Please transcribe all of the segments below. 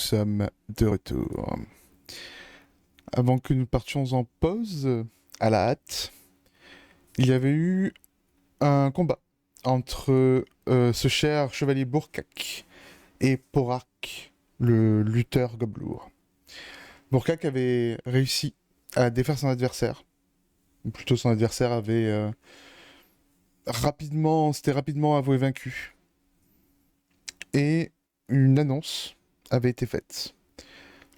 sommes de retour. Avant que nous partions en pause, à la hâte, il y avait eu un combat entre ce cher chevalier Burkak et Porak, le lutteur gobelour. Burkak avait réussi à défaire son adversaire, ou plutôt son adversaire avait s'était rapidement avoué vaincu. Et une annonce avait été faite.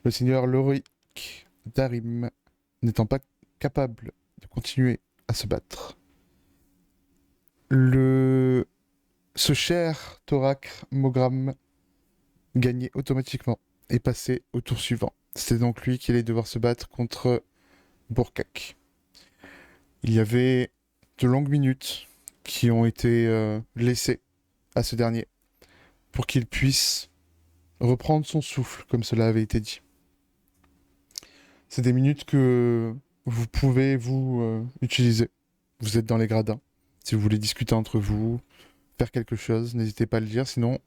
Le seigneur Loric d'Arim n'étant pas capable de continuer à se battre, ce cher Thorak Mogram gagnait automatiquement et passait au tour suivant. C'était donc lui qui allait devoir se battre contre Burkak. Il y avait de longues minutes qui ont été laissées à ce dernier pour qu'il puisse reprendre son souffle, comme cela avait été dit. C'est des minutes que vous pouvez utiliser. Vous êtes dans les gradins. Si vous voulez discuter entre vous, faire quelque chose, n'hésitez pas à le dire. Sinon,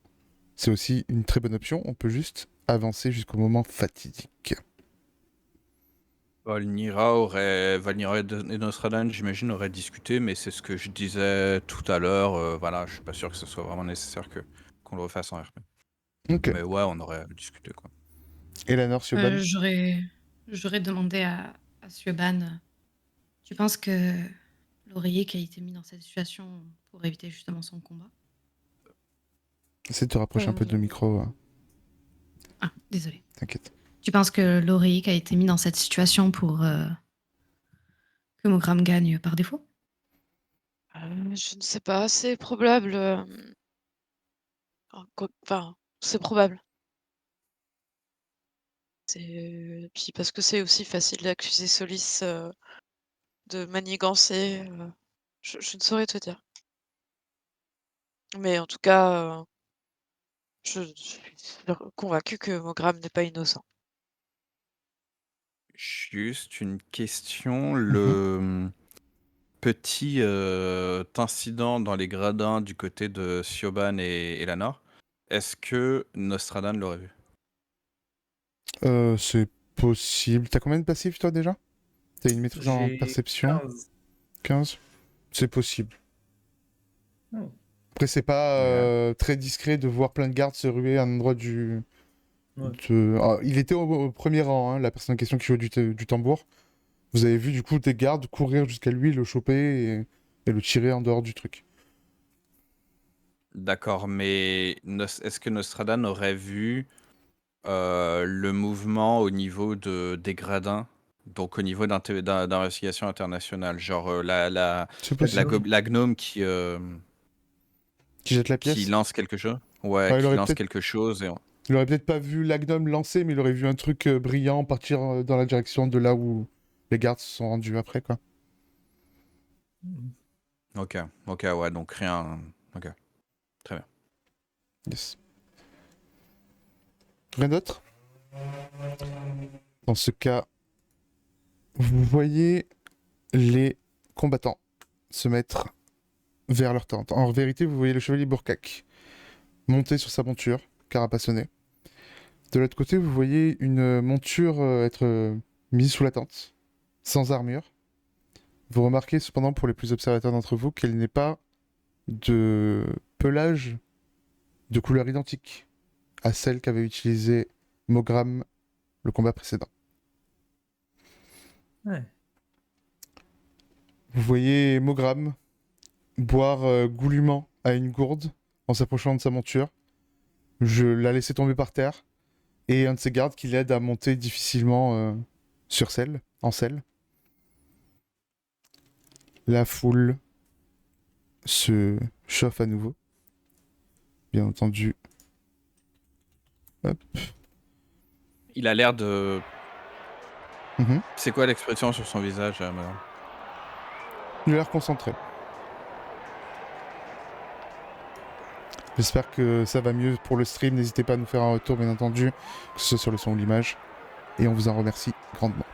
c'est aussi une très bonne option. On peut juste avancer jusqu'au moment fatidique. Valnira et Nostradan, j'imagine, auraient discuté, mais c'est ce que je disais tout à l'heure. Voilà, je suis pas sûr que ce soit vraiment nécessaire qu'on le refasse en RP. Ok. Mais ouais, on aurait discuté, quoi. Eleanor Siobhan. J'aurais demandé à Siobhan, tu penses que Laurier a été mis dans cette situation pour éviter justement son combat? Essaie de te rapprocher un peu de micro. Ah, désolé. T'inquiète. Tu penses que Laurier a été mis dans cette situation pour que Mogram gagne par défaut? Je ne sais pas, c'est probable. Enfin, c'est probable. Puis parce que c'est aussi facile d'accuser Solis de manigancer. Je ne saurais te dire. Mais en tout cas, je suis convaincue que Mogram n'est pas innocent. Juste une question. Le petit incident dans les gradins du côté de Siobhan et Eleanor, est-ce que Nostradan l'aurait vu? C'est possible. T'as combien de passifs, toi, déjà? T'as une maîtrise en J'ai perception? 15. 15. C'est possible. Oh. Après, c'est pas Yeah. très discret de voir plein de gardes se ruer à un endroit du... Ouais. Il était au premier rang, hein, la personne en question qui jouait du tambour. Vous avez vu, du coup, des gardes courir jusqu'à lui, le choper et le tirer en dehors du truc. D'accord, mais est-ce que Nostradan aurait vu le mouvement au niveau des gradins, donc au niveau d'investigation internationale, genre la C'est possible. la gnome qui Qui jette la pièce? lance quelque chose? Ouais, Ouais, qui lance quelque chose il aurait peut-être pas vu l'agnome lancer, mais il aurait vu un truc brillant partir dans la direction de là où les gardes se sont rendus après, quoi. Ok, ouais, donc rien. Ok, très bien. Yes. Rien d'autre? Dans ce cas, vous voyez les combattants se mettre vers leur tente. En vérité, vous voyez le chevalier Burkak monter sur sa monture, carapassonnée. De l'autre côté, vous voyez une monture être mise sous la tente, sans armure. Vous remarquez cependant, pour les plus observateurs d'entre vous, qu'elle n'est pas de pelage de couleur identique à celle qu'avait utilisée Mogram le combat précédent. Ouais. Vous voyez Mogram boire goulûment à une gourde en s'approchant de sa monture. Je la laissais tomber par terre. Et un de ses gardes qui l'aide à monter difficilement en selle. La foule se chauffe à nouveau. Bien entendu. Hop. Il a l'air de... Mhm. C'est quoi l'expression sur son visage, madame? Il a l'air concentré. J'espère que ça va mieux pour le stream. N'hésitez pas à nous faire un retour, bien entendu, que ce soit sur le son ou l'image. Et on vous en remercie grandement.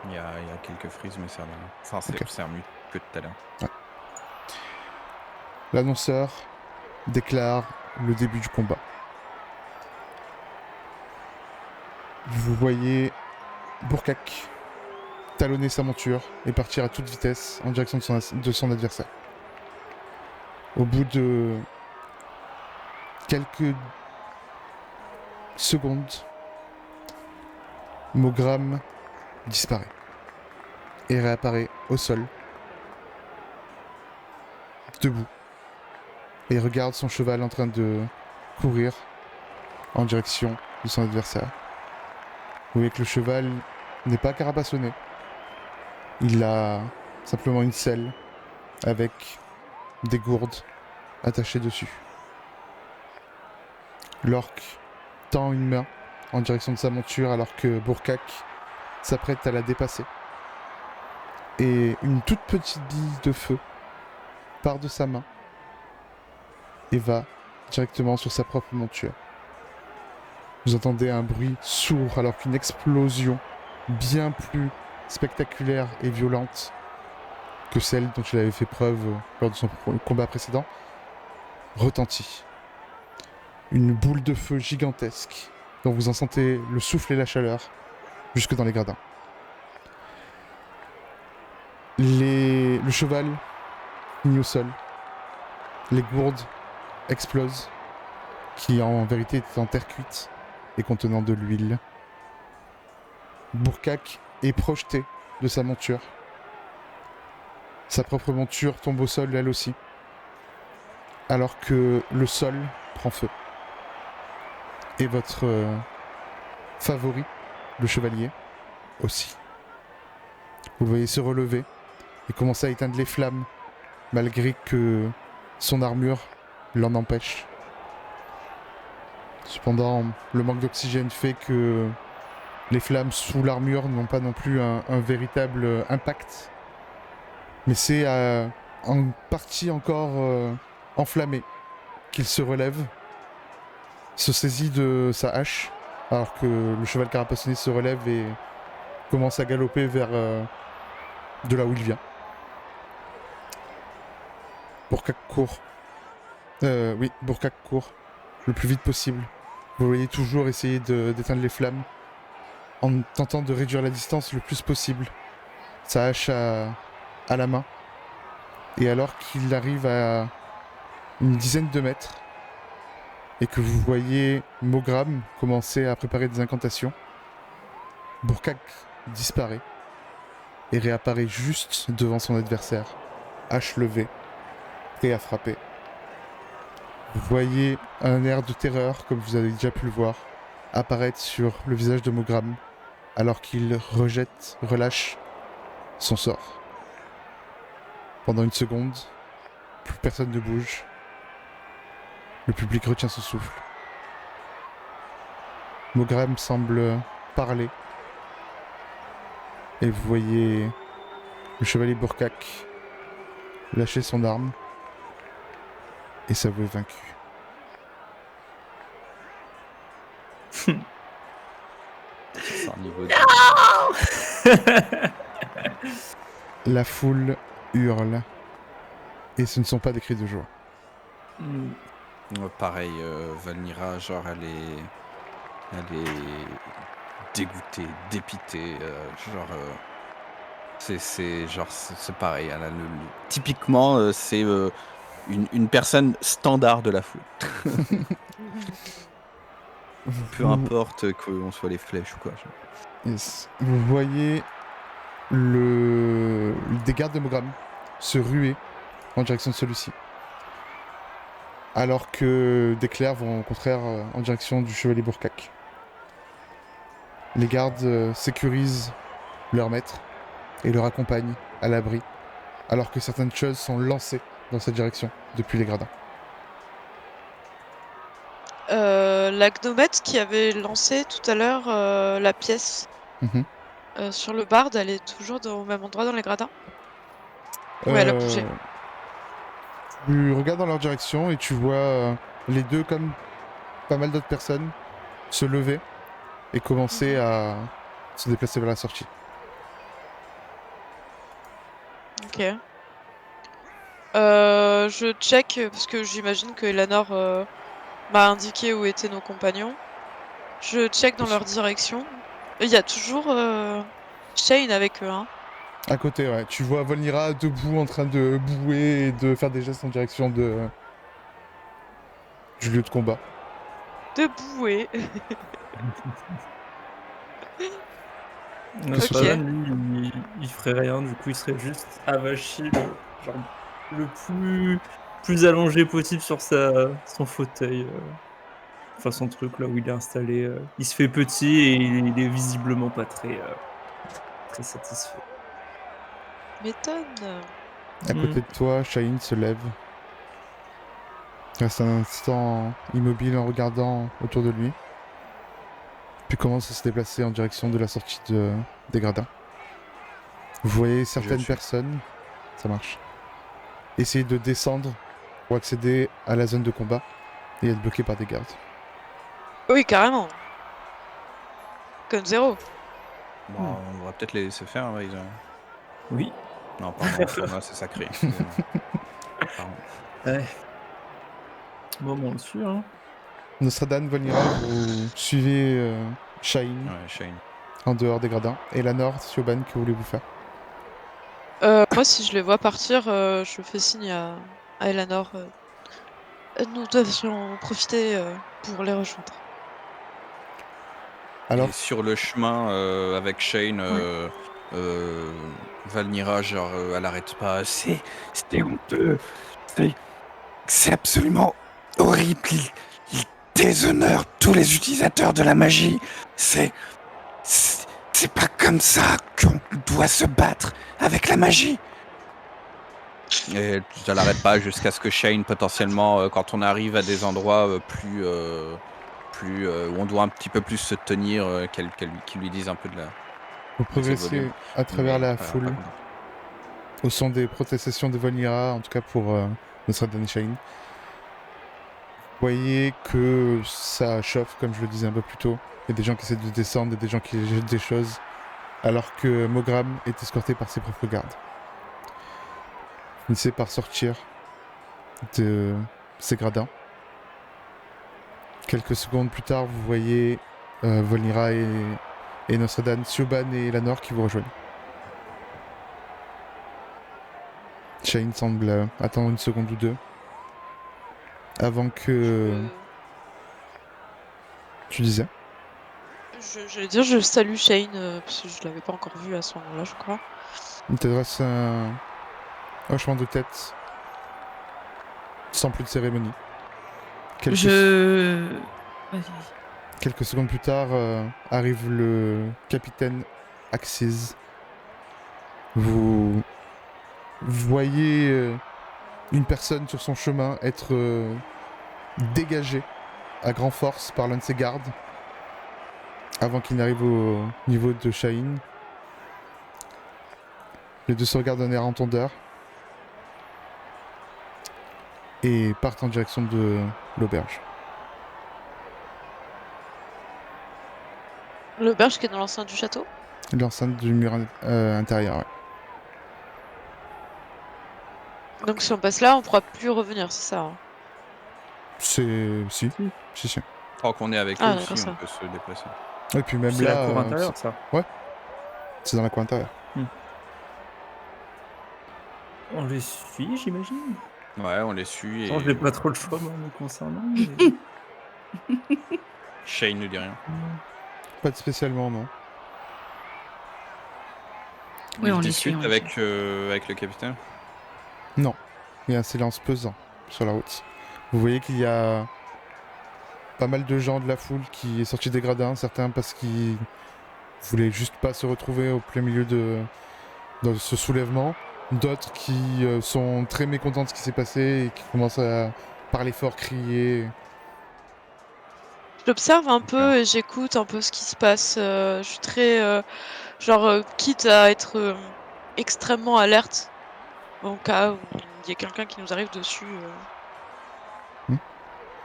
Il y a quelques frises, mais ça va. Enfin, c'est mieux que tout à l'heure. Ouais. L'annonceur déclare le début du combat. Vous voyez Burkak talonner sa monture et partir à toute vitesse en direction de son adversaire. Au bout de quelques secondes, Mogram disparaît et réapparaît au sol, debout, et regarde son cheval en train de courir en direction de son adversaire. Vous voyez que le cheval n'est pas carapassonné. Il a simplement une selle avec des gourdes attachées dessus. L'orc tend une main en direction de sa monture alors que Burkak s'apprête à la dépasser. Et une toute petite bille de feu part de sa main et va directement sur sa propre monture. Vous entendez un bruit sourd alors qu'une explosion bien plus spectaculaire et violente que celle dont il avait fait preuve lors de son combat précédent retentit. Une boule de feu gigantesque dont vous en sentez le souffle et la chaleur jusque dans les gradins. Le cheval finit au sol. Les gourdes explosent, qui en vérité étaient en terre cuite et contenant de l'huile. Burkak est projeté de sa monture. Sa propre monture tombe au sol elle aussi, alors que le sol prend feu. Et votre favori, le chevalier, aussi. Vous le voyez se relever et commencer à éteindre les flammes, malgré que son armure l'en empêche. Cependant, le manque d'oxygène fait que les flammes sous l'armure n'ont pas non plus un véritable impact. Mais c'est en partie encore enflammé qu'il se relève, se saisit de sa hache, alors que le cheval carapassonné se relève et commence à galoper vers de là où il vient. Burkak court. Burkak court le plus vite possible. Vous voyez toujours essayer d'éteindre les flammes en tentant de réduire la distance le plus possible. Sa hache à la main. Et alors qu'il arrive à une dizaine de mètres et que vous voyez Mogram commencer à préparer des incantations, Burkak disparaît et réapparaît juste devant son adversaire, hache levée, prêt à frapper. Vous voyez un air de terreur, comme vous avez déjà pu le voir, apparaître sur le visage de Mogram alors qu'il relâche son sort. Pendant une seconde, plus personne ne bouge. Le public retient son souffle. Mogram semble parler. Et vous voyez le chevalier Burkak lâcher son arme et s'avouer vaincu. C'est un niveau La foule hurle. Et ce ne sont pas des cris de joie. Pareil, Valmira, genre elle est dégoûtée, dépitée, c'est pareil. Elle a typiquement, c'est une personne standard de la foule. Peu importe qu'on soit les flèches ou quoi. Yes. Vous voyez des gardes de Mogram se ruer en direction de celui-ci. Alors que des clercs vont au contraire en direction du chevalier Burkak. Les gardes sécurisent leur maître et le raccompagnent à l'abri, alors que certaines choses sont lancées dans cette direction depuis les gradins. La gnomette qui avait lancé tout à l'heure la pièce sur le barde, elle est toujours au même endroit dans les gradins? Ou elle a bougé? Tu regardes dans leur direction et tu vois les deux, comme pas mal d'autres personnes, se lever et commencer à se déplacer vers la sortie. Ok. Je check, parce que j'imagine que Eleanor m'a indiqué où étaient nos compagnons. Je check dans leur direction. Il y a toujours Shane avec eux, hein. À côté, ouais. Tu vois Volnira debout en train de bouer et de faire des gestes en direction du lieu de combat. De bouée. Nostradan, lui, il ferait rien, du coup il serait juste avachi, genre le plus allongé possible sur son fauteuil, enfin son truc là où il est installé. Il se fait petit et il est visiblement pas très satisfait. M'étonne. À côté de toi, Shaheen se lève. Reste un instant immobile en regardant autour de lui. Puis commence à se déplacer en direction de la sortie des gradins. Vous voyez certaines personnes, ça marche, essayer de descendre pour accéder à la zone de combat et être bloqué par des gardes. Oui, carrément. Comme zéro. Bon, on va peut-être les laisser faire, hein, ils ont... Oui. Non, pardon, pour moi c'est sacré. Excusez-moi. Pardon. Ouais. Bon, on le suit, hein. Nostradan, Volnira, vous suivez Shaheen Ouais, Shane. en dehors des gradins. Et la Nord, Siobhan, que voulez-vous faire? Moi, si je les vois partir, je fais signe à Eleanor. Nous devions profiter pour les rejoindre. Alors, Et sur le chemin avec Shane, Valnira, genre, elle arrête pas. C'était honteux. C'est absolument horrible. Il déshonore tous les utilisateurs de la magie. C'est pas comme ça qu'on doit se battre avec la magie. Et ça l'arrête pas jusqu'à ce que Shane, potentiellement, quand on arrive à des endroits plus où on doit un petit peu plus se tenir, qu'il lui dise un peu de la... vous progressez à travers la foule, au son des protestations de Volnira, en tout cas pour Nostradan et Shaheen. Vous voyez que ça chauffe, comme je le disais un peu plus tôt. Il y a des gens qui essaient de descendre et des gens qui jettent des choses, alors que Mogram est escorté par ses propres gardes. Il finissait par sortir de ces gradins. Quelques secondes plus tard, vous voyez Volnira et Nostradan, Siobhan et Eleanor qui vous rejoignent. Shaheen semble attendre une seconde ou deux avant que... Tu disais? Je vais dire, je salue Shane, parce que je l'avais pas encore vu à ce moment-là, je crois. Il t'adresse un hochement de tête sans plus de cérémonie. Vas-y. Quelques secondes plus tard, arrive le capitaine Axis. Vous voyez une personne sur son chemin être dégagée à grande force par l'un de ses gardes avant qu'il n'arrive au niveau de Shaheen. Les deux se regardent d'un air entendeur et partent en direction de l'auberge. L'auberge qui est dans l'enceinte du château? L'enceinte du mur intérieur, ouais. Donc si on passe là, on pourra plus revenir, c'est ça, hein? Si. Tant qu'on est avec eux aussi, on peut se déplacer. Et puis même C'est là... la cour intérieure, ça. Ouais. C'est dans la cour intérieure. On les suit, j'imagine. Ouais, on les suit. Je n'ai pas trop le choix, moi, me concernant. Mais... Shane ne dit rien. Pas de spécialement, non. Oui, on les discute suit. avec le capitaine. Non. Il y a un silence pesant sur la route. Vous voyez qu'il y a pas mal de gens de la foule qui est sorti des gradins, certains parce qu'ils voulaient juste pas se retrouver au plein milieu de ce soulèvement, d'autres qui sont très mécontents de ce qui s'est passé et qui commencent à parler fort, crier. J'observe un peu et j'écoute un peu ce qui se passe. Je suis très... quitte à être extrêmement alerte au cas où il y a quelqu'un qui nous arrive dessus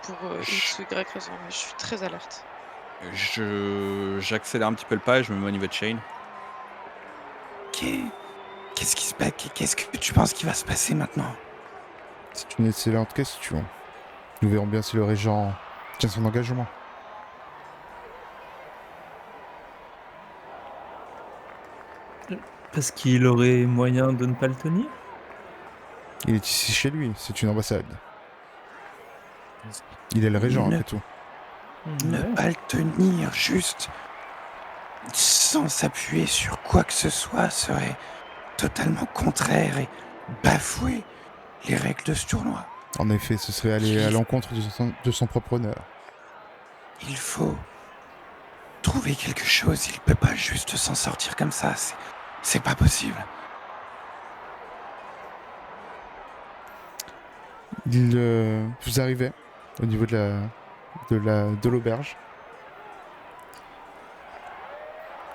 pour X ou Y raison, mais je suis très alerte. J'accélère un petit peu le pas et je me mets au niveau de Shane. Qu'est-ce qui se passe? Qu'est-ce que tu penses qu'il va se passer maintenant? C'est une excellente question. Nous verrons bien si le régent tient son engagement. Parce qu'il aurait moyen de ne pas le tenir. Il est ici chez lui, c'est une ambassade. Il est le régent, Ne- après tout. Ne Ouais. pas le tenir, juste sans s'appuyer sur quoi que ce soit, serait totalement contraire et bafouer les règles de ce tournoi. En effet, ce serait aller à l'encontre de son propre honneur. Il faut trouver quelque chose, il peut pas juste s'en sortir comme ça, c'est pas possible. Vous arrivez au niveau de l'auberge.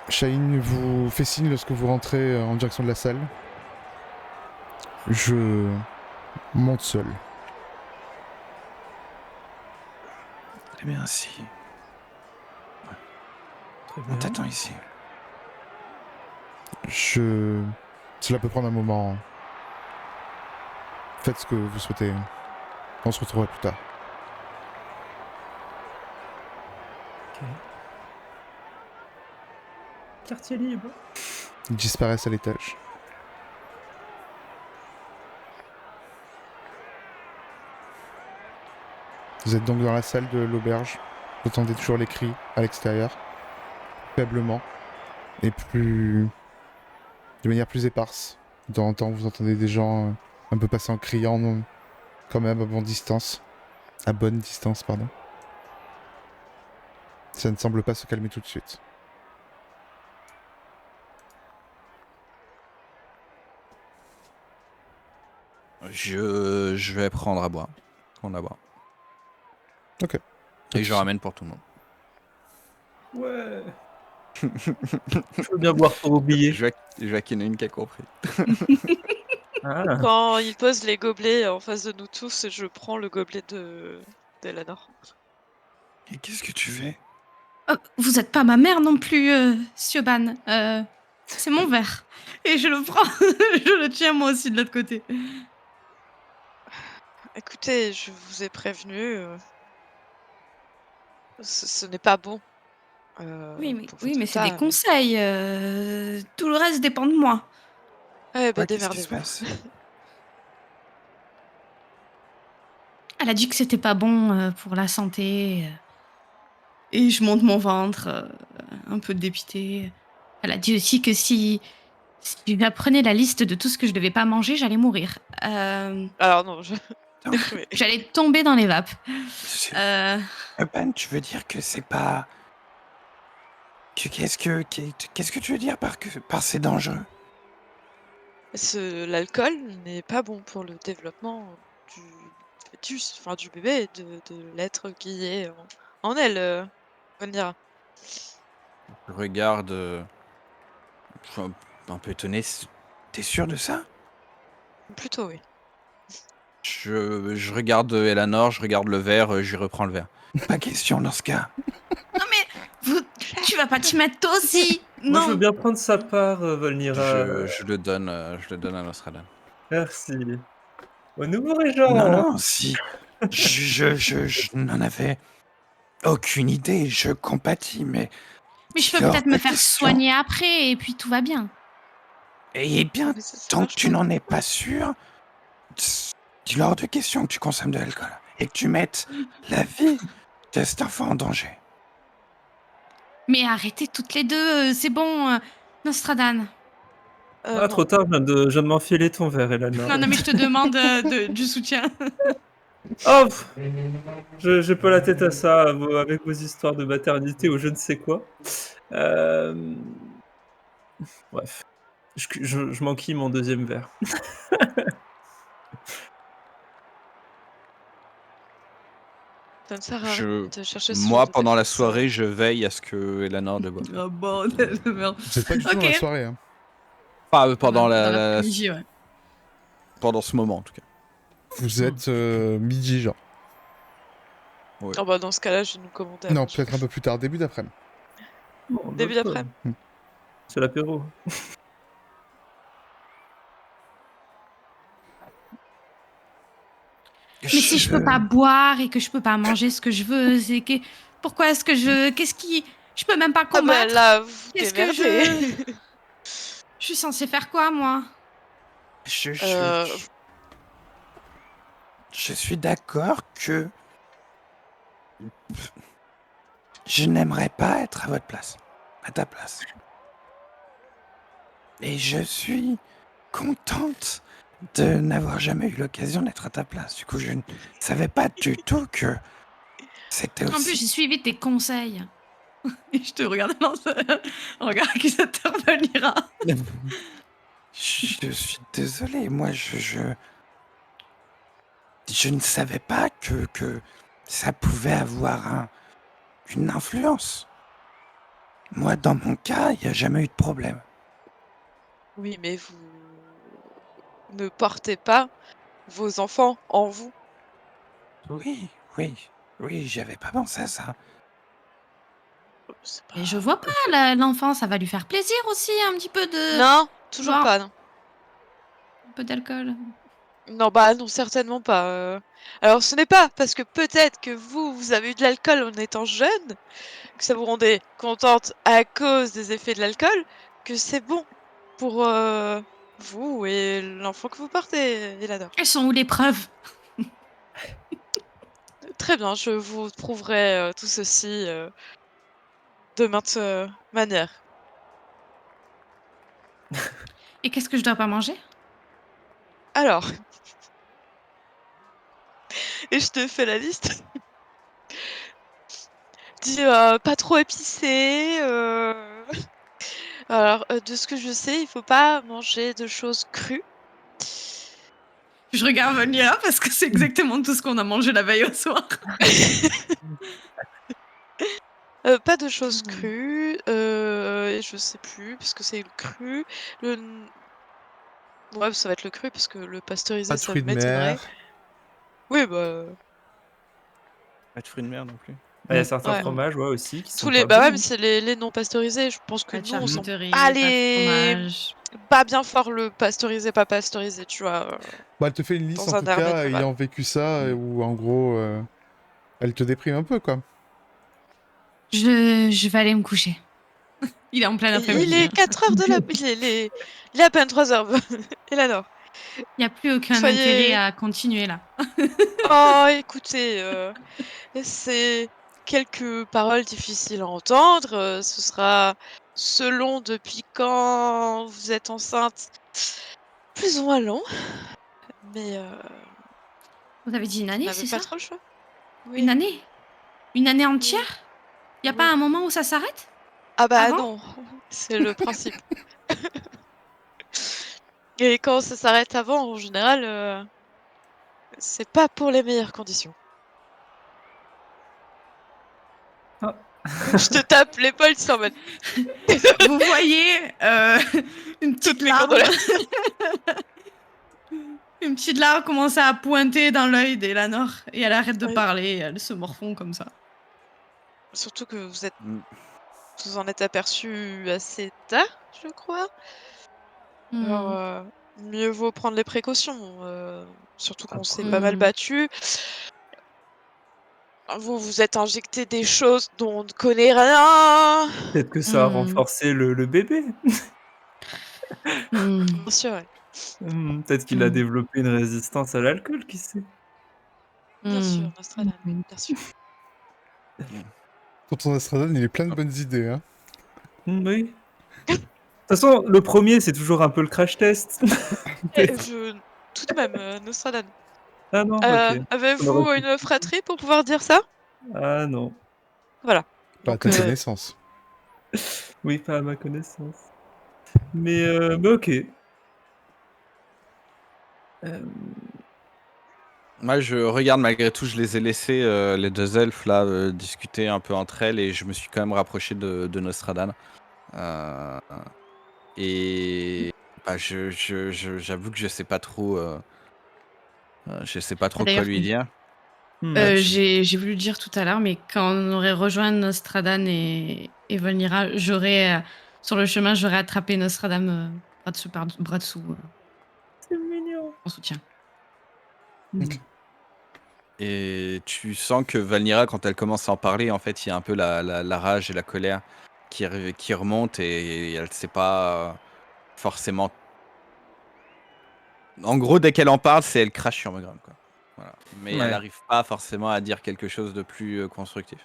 Shaheen vous fait signe lorsque vous rentrez en direction de la salle. Je monte seul. Très bien, si. Très On bien. t'attend ici. Cela peut prendre un moment. Faites ce que vous souhaitez. On se retrouvera plus tard. Ok. Quartier libre. Ils disparaissent à l'étage. Vous êtes donc dans la salle de l'auberge. Vous entendez toujours les cris à l'extérieur. Faiblement. Et de manière plus éparse. De temps en temps, vous entendez des gens un peu passer en criant, quand même à bonne distance. À bonne distance, pardon. Ça ne semble pas se calmer tout de suite. Je vais prendre à boire. On a boire. Ok. Et je ramène pour tout le monde. Ouais. Je veux bien boire pour oublier. Joaquin qui a compris. Ah. Quand il pose les gobelets en face de nous tous, je prends le gobelet d'Eleanor. Et qu'est-ce que tu fais? Oh, vous êtes pas ma mère non plus, Siobhan. C'est mon verre. Et je le prends. Je le tiens moi aussi de l'autre côté. Écoutez, je vous ai prévenu, ce n'est pas bon. Oui, Pour mais votre c'est des état, conseils. Tout le reste dépend de moi. Ouais, bah Qu'est-ce qui se démerdez-vous. passe? Elle a dit que c'était pas bon pour la santé. Et je monte mon ventre, un peu dépité. Elle a dit aussi que si j'apprenais la liste de tout ce que je devais pas manger, j'allais mourir. Alors non, je Non. déprimée. J'allais tomber dans les vapes. C'est- Euh, Ben, tu veux dire que c'est pas... Qu'est-ce que tu veux dire par c'est dangereux? L'alcool n'est pas bon pour le développement du fœtus, enfin du bébé, de l'être qui est en elle, on dira. Je regarde... un peu étonné. T'es sûr de ça? Plutôt oui. Je regarde Eleanor, je regarde le verre, je lui reprends le verre. Pas question dans ce cas. Non mais tu vas pas t'y mettre toi aussi. Moi, je veux Non. bien prendre sa part, Valnira. Je le donne à Nostradamus. Merci. Au nouveau régent. Non, si. Je n'en avais aucune idée. Je compatis, mais Mais je peux c'est hors peut-être de me faire question. soigner après et puis tout va bien. Eh bien, Mais ça tant marche que tu pas. n'en es pas sûr, il est hors de question que tu consommes de l'alcool et que tu mettes la vie de cet enfant en danger. Mais arrêtez toutes les deux, c'est bon, Nostradan. Ah, Non. trop tard, je viens de m'enfiler ton verre, Eleanor. Non, mais je te demande du soutien. Oh, j'ai pas la tête à ça, avec vos histoires de maternité ou je ne sais quoi. Bref. Je m'enquille mon deuxième verre. Ça ne sert à rien de chercher ce Moi, genre de pendant la prétexte. soirée, je veille à ce que Eleanor ne boive pas. Oh bordel de merde. Vous êtes pas du tout dans la soirée, hein. Pas pendant Dans l'après-midi, ouais. pendant ce moment, en tout cas. Vous êtes midi, genre. Ouais. Oh bah dans ce cas-là, je vais nous commander à Non, manger. peut-être un peu plus tard, début d'après-midi. Bon, Début d'accord. d'après. C'est l'apéro. Mais si je peux pas boire et que je peux pas manger ce que je veux, c'est que pourquoi est-ce que je peux même pas Ah bah combattre. là, vous Qu'est-ce que démerdez. Je suis censée faire quoi, moi? Je Euh, suis d'accord que je n'aimerais pas être à ta place. Et je suis contente de n'avoir jamais eu l'occasion d'être à ta place. Du coup, je ne savais pas du tout que c'était En plus, aussi... j'ai suivi tes conseils. Et je te regarde dans un regard accusateur, Valira. Je suis désolé, moi je ne savais pas que ça pouvait avoir une influence. Moi, dans mon cas, il n'y a jamais eu de problème. Oui, mais vous ne portez pas vos enfants en vous. Oui, j'avais pas pensé à ça. C'est Et je pas... vois pas, l'enfant, ça va lui faire plaisir aussi, un petit peu de... Non, toujours Voir pas, non. un peu d'alcool. Non, bah non, certainement pas. Alors, ce n'est pas parce que peut-être que vous avez eu de l'alcool en étant jeune, que ça vous rendait contente à cause des effets de l'alcool, que c'est bon pour vous et l'enfant que vous portez, Eleanor. Elles sont où les preuves? Très bien, je vous prouverai tout ceci de maintes manières. Et qu'est-ce que je dois pas manger? Alors, et je te fais la liste. Dis pas trop épicé. Alors, de ce que je sais, il faut pas manger de choses crues. Je regarde Valira parce que c'est exactement tout ce qu'on a mangé la veille au soir. Pas de choses crues, et je sais plus, parce que c'est le cru. Ouais, ça va être le cru, parce que le pasteurisé, Pas de ça fruits de m'étonnerait. mer. Oui, bah, Pas de fruits de mer non plus. Il y a certains ouais. fromages, ouais, aussi, qui Tous sont les, pas bah ouais, bons, mais hein. c'est les non pasteurisés. Je pense que Pas de nous, on sent pas charcuterie, pas de fromage. pas bien fort le pasteurisé, pas pasteurisé, tu vois, Bah, elle te fait une liste dans en un tout air cas, médiéval. ayant vécu ça, où en gros, elle te déprime un peu, quoi. Je vais aller me coucher. Il est en plein Il après-midi. est 4 heures de la... Il est à peine 3 heures. Eleanor, Il n'y a plus aucun intérêt soyez... à continuer là. Oh, écoutez, c'est quelques paroles difficiles à entendre. Ce sera selon depuis quand vous êtes enceinte, plus ou moins long, mais Vous avez dit une vous année, n'avez c'est pas ça? trop le choix. Une Oui, année? Une année oui, entière? Il n'y a pas oui. un moment où ça s'arrête? Ah bah Avant? non, c'est le principe. Et quand ça s'arrête avant, en général, c'est pas pour les meilleures conditions. Ah. Je te tape l'épaule sans mettre Vous voyez une petite toutes mes larme. condoléances. Une petite larme commence à pointer dans l'œil d'Elanor et elle arrête de Ouais. parler et elle se morfond comme ça. Surtout que Mm. vous en êtes aperçu assez tard, je crois. Alors, mieux vaut prendre les précautions, surtout qu'on s'est pas mal Après. battu. Vous vous êtes injecté des choses dont on ne connaît rien. Peut-être que ça a renforcé le bébé. Bien sûr, ouais. Peut-être qu'il a développé une résistance à l'alcool, qui sait? Bien sûr, Nostradamus, bien sûr. Tonton Nostradamus, il est plein de bonnes idées, hein. Oui. De toute façon, le premier, c'est toujours un peu le crash test. Tout de même, Nostradamus. Ah non, ok. On aurait Avez-vous pu. une fratrie pour pouvoir dire ça? Ah non. Voilà. Pas à Donc, ta connaissance. Oui, pas à ma connaissance. Mais ok. Moi, je regarde malgré tout, je les ai laissés, les deux elfes, là, discuter un peu entre elles et je me suis quand même rapproché de Nostradan. Et bah, j'avoue que je sais pas Ah, trop quoi d'ailleurs, lui dire. j'ai voulu le dire tout à l'heure, mais quand on aurait rejoint Nostradan et Volnira, sur le chemin, j'aurais attrapé Nostradam bras dessous C'est mignon. en soutien. Ok. Et tu sens que Valnira, quand elle commence à en parler, en fait, il y a un peu la rage et la colère qui remontent et elle sait pas forcément. En gros, dès qu'elle en parle, c'est elle crache sur Mogram, quoi. Voilà. Mais Ouais. elle n'arrive pas forcément à dire quelque chose de plus constructif.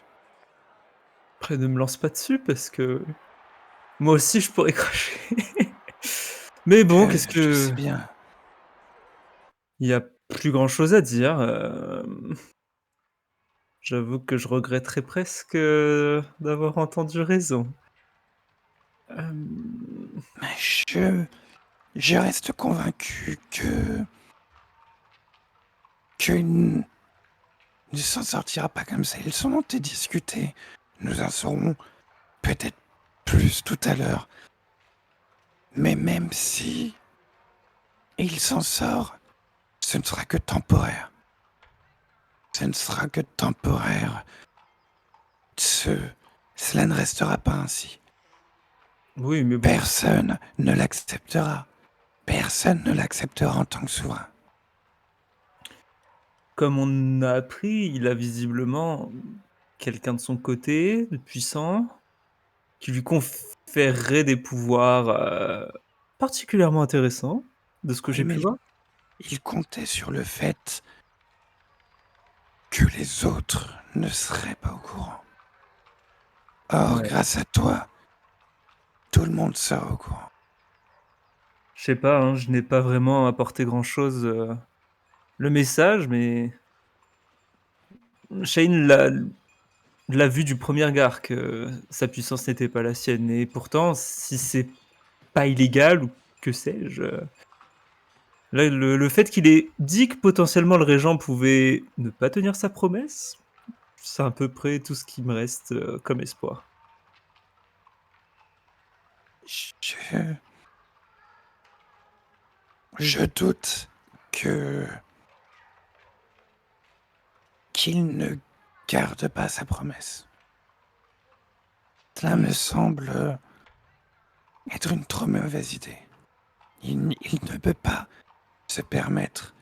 Après, ne me lance pas dessus parce que moi aussi je pourrais cracher. Mais bon, qu'est-ce Je sais que. bien. Il y a plus grand chose à dire. J'avoue que je regretterais presque d'avoir entendu raison. Euh, Mais je reste convaincu qu'il ne s'en sortira pas comme ça. Ils sont montés discuter. Nous en saurons peut-être plus tout à l'heure. Mais même si il s'en sort, ce ne sera que temporaire. Ce ne sera que temporaire. Cela ne restera pas ainsi. Oui, mais bon. Personne ne l'acceptera. Personne ne l'acceptera en tant que souverain. Comme on a appris, il a visiblement quelqu'un de son côté, de puissant, qui lui conférerait des pouvoirs particulièrement intéressants, de ce que Oui, j'ai mais pu voir. il comptait sur le fait que les autres ne seraient pas au courant. Or, Ouais. grâce à toi, tout le monde sera au courant. Je sais pas, hein, je n'ai pas vraiment apporté grand-chose. Le message, mais Shane l'a vu du premier regard que sa puissance n'était pas la sienne. Et pourtant, si c'est pas illégal ou que sais-je, là, le fait qu'il ait dit que potentiellement le régent pouvait ne pas tenir sa promesse, c'est à peu près tout ce qui me reste comme espoir. Je doute qu'il ne garde pas sa promesse. Cela me semble être une trop mauvaise idée. Il ne peut pas se permettre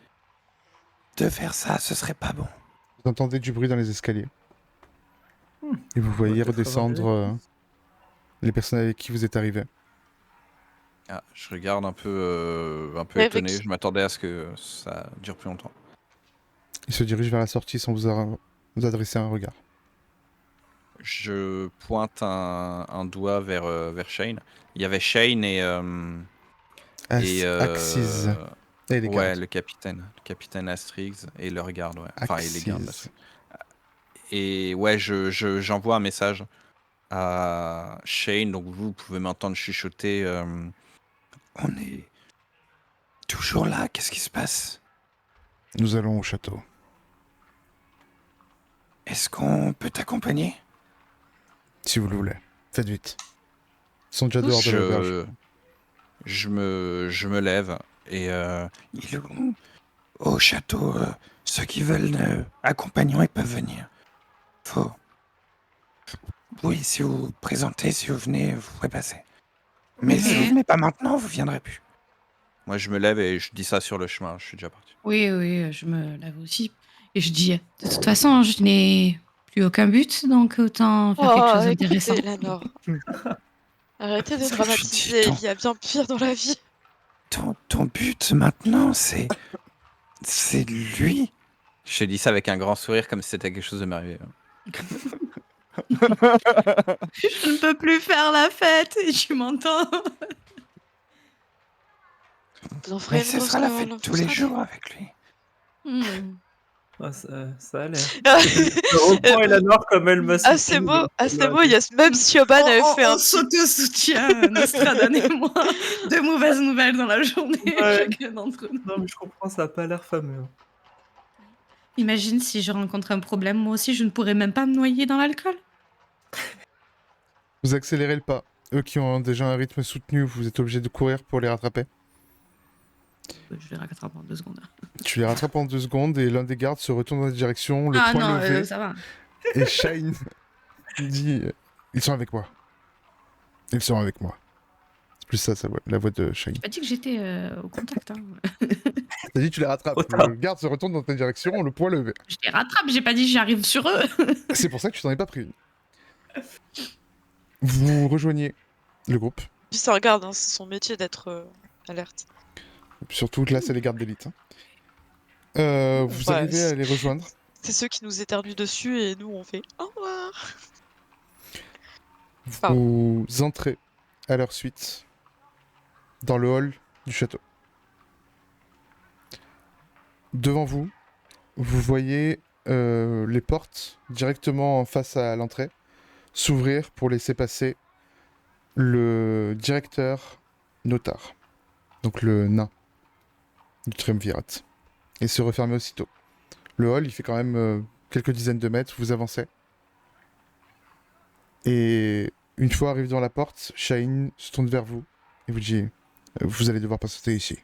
de faire ça, ce serait pas bon. Vous entendez du bruit dans les escaliers. Hmm. Et vous voyez peut-être redescendre avoir les personnes avec qui vous êtes arrivés. Ah, je regarde un peu Ouais, étonné. avec- Je m'attendais à ce que ça dure plus longtemps. Il se dirige vers la sortie sans vous adresser un regard. Je pointe un doigt vers Shane. Il y avait Shane et Axis. Et les ouais, gardes. le capitaine Astrix et leur garde, ouais. Enfin, et les gardes. Axis. Et ouais, j'envoie un message à Shane, donc vous pouvez m'entendre chuchoter. On est toujours là, qu'est-ce qui se passe? Nous allons au château. Est-ce qu'on peut t'accompagner? Si vous le voulez. Faites vite. Ils sont déjà dehors de l'auberge. Je me lève et ils vont au château. Ceux qui veulent accompagnants, ils peuvent venir. Oui, si vous vous présentez, si vous venez, vous pourrez passer. Mais si Ok. vous venez pas maintenant, vous viendrez plus. Moi, je me lève et je dis ça sur le chemin. Je suis déjà parti. Oui, oui, je me lave aussi. Et je dis, de toute façon, je n'ai plus aucun but, donc autant faire quelque chose d'intéressant. Écoutez, Lanor. Arrêtez de Qu'est-ce que tu dramatiser, dis, il y a bien pire dans la vie. Ton but maintenant, c'est lui. Je te dis ça avec un grand sourire, comme si c'était quelque chose de merveilleux. Je ne peux plus faire la fête, et tu m'entends. Vous en ferez Mais une ce grosse sera la quand fête on tous les sera jours avec lui. Hmm. Ah, ça a l'air. là. Je reprends Eleanor comme elle m'a À ces mots, il y a même Siobhan avait fait un On petit... s'auto-soutient, Nostradan et moi. De mauvaises nouvelles dans la journée, Ouais. chacun d'entre nous. Non, mais je comprends, ça a pas l'air fameux. Imagine si je rencontre un problème, moi aussi, je ne pourrais même pas me noyer dans l'alcool. Vous accélérez le pas. Eux qui ont déjà un rythme soutenu, vous êtes obligé de courir pour les rattraper. Je les rattrape en 2 secondes. Tu les rattrapes en 2 secondes et l'un des gardes se retourne dans la direction, le Ah poing non, levé. ça va. Et Shine dit ils sont avec moi. Ils sont avec moi. C'est plus ça, la voix de Shine. J'ai pas dit que j'étais au contact. Hein. T'as dit tu les rattrapes. Trop tard. Le garde se retourne dans ta direction, le poing levé. Je les rattrape, j'ai pas dit que j'arrive sur eux. C'est pour ça que tu t'en es pas pris une. Vous rejoignez le groupe. Puis c'est un garde, hein, c'est son métier d'être alerte. Surtout que là, c'est les gardes d'élite. Hein. Vous Ouais, arrivez à les rejoindre. c'est ceux qui nous éternuent dessus et nous on fait au revoir. Pardon. Vous entrez à leur suite dans le hall du château. Devant vous, vous voyez les portes directement en face à l'entrée s'ouvrir pour laisser passer le directeur Notar, donc le nain du triumvirat, et se refermer aussitôt. Le hall, il fait quand même quelques dizaines de mètres, vous avancez. Et une fois arrivé dans la porte, Shaheen se tourne vers vous et vous dit vous allez devoir passer ici.